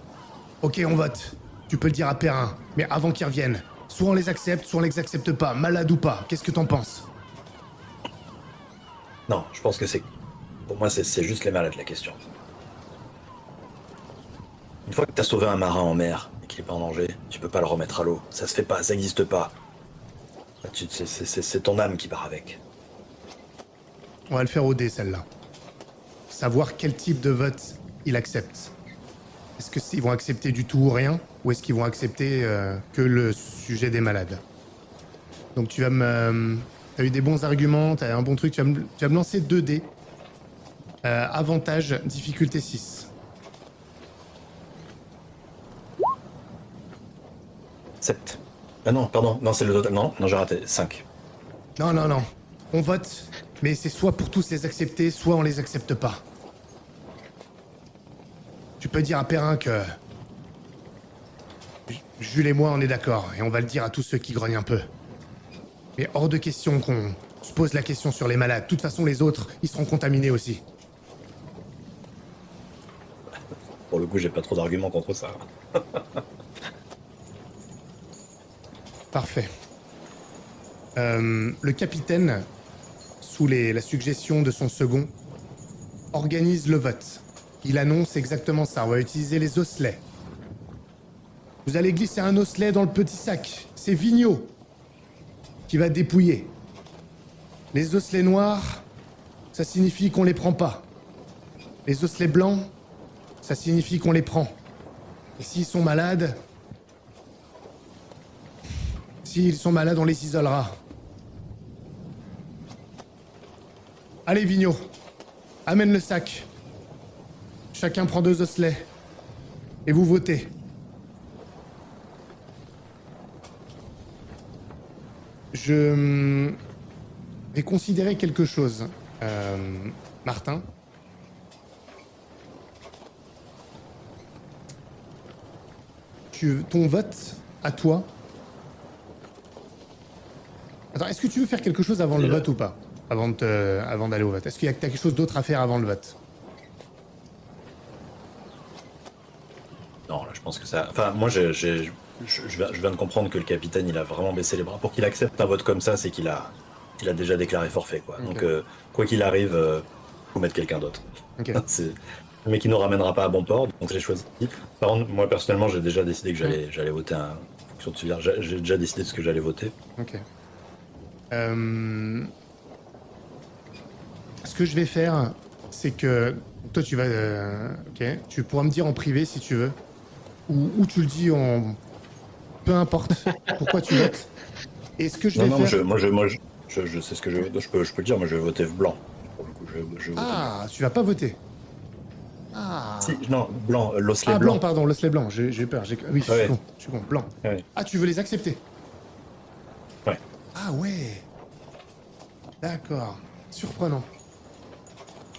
Ok, on vote. Tu peux le dire à Perrin, mais avant qu'ils reviennent. Soit on les accepte, soit on les accepte pas, malade ou pas. Qu'est-ce que t'en penses? Non, je pense que c'est... Pour moi, c'est juste les malades, la question. Une fois que t'as sauvé un marin en mer et qu'il est pas en danger, tu peux pas le remettre à l'eau. Ça se fait pas, ça existe pas. C'est ton âme qui part avec. On va le faire au dé, celle-là. Savoir quel type de vote il accepte. Est-ce qu'ils vont accepter du tout ou rien? Ou est-ce qu'ils vont accepter que le sujet des malades? Donc tu vas me... T'as eu des bons arguments, t'as un bon truc, tu vas me lancer 2 dés. Avantage, difficulté 6. 7. Ah non, pardon, non, c'est le total. Non, j'ai raté. 5. Non, non, non. On vote, mais c'est soit pour tous les accepter, soit on les accepte pas. Tu peux dire à Perrin que... Jules et moi, on est d'accord, et on va le dire à tous ceux qui grognent un peu. Mais hors de question qu'on se pose la question sur les malades. De toute façon, les autres, ils seront contaminés aussi. Pour le coup, j'ai pas trop d'arguments contre ça. Parfait. Le capitaine, sous la suggestion de son second, organise le vote. Il annonce exactement ça. On va utiliser les osselets. Vous allez glisser un osselet dans le petit sac. C'est Vigneault qui va dépouiller. Les osselets noirs, ça signifie qu'on les prend pas. Les osselets blancs, ça signifie qu'on les prend. Et s'ils sont malades... S'ils sont malades, on les isolera. Allez, Vigneault. Amène le sac. Chacun prend 2 osselets. Et vous votez. Je vais considérer quelque chose. Martin. Ton vote, à toi... Attends, est-ce que tu veux faire quelque chose avant le vote ou pas? Avant d'aller au vote. Est-ce qu'il y a quelque chose d'autre à faire avant le vote? Non, là, je pense que ça... Enfin, moi, je viens de comprendre que le capitaine, il a vraiment baissé les bras. Pour qu'il accepte un vote comme ça, c'est qu'il a déjà déclaré forfait, quoi. Ok. Donc, quoi qu'il arrive, faut mettre quelqu'un d'autre. Ok. C'est... Mais qui nous ramènera pas à bon port, donc j'ai choisi. Par contre, moi, personnellement, j'ai déjà décidé que j'allais voter en fonction de celui-là. J'ai déjà décidé de ce que j'allais voter. Ok. Ce que je vais faire, c'est que toi tu vas, ok, tu pourras me dire en privé si tu veux, ou tu le dis en, peu importe pourquoi tu votes. Et ce que je vais Non, faire, je sais ce que je peux le dire. Moi, je vais voter blanc. Pour le coup, je vais voter ah, tu vas pas voter. Ah. blanc. Si, non, blanc, l'osselet Ah, blanc. blanc, pardon, l'osselet blanc. J'ai eu peur. Oui, je Ouais. suis con, blanc. Ouais. Ah, tu veux les accepter? Ouais. Ah ouais. D'accord. Surprenant.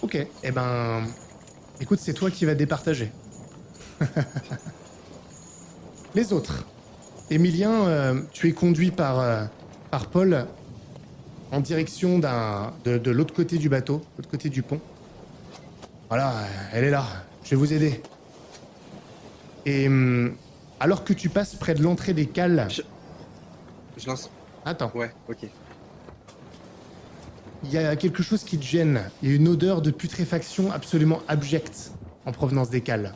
Ok. Eh ben, écoute, c'est toi qui vas départager. Les autres. Emilien, tu es conduit par Paul en direction de l'autre côté du bateau, l'autre côté du pont. Voilà, elle est là. Je vais vous aider. Et alors que tu passes près de l'entrée des cales... Je lance. Attends. Ouais, ok. Il y a quelque chose qui te gêne. Il y a une odeur de putréfaction absolument abjecte en provenance des cales.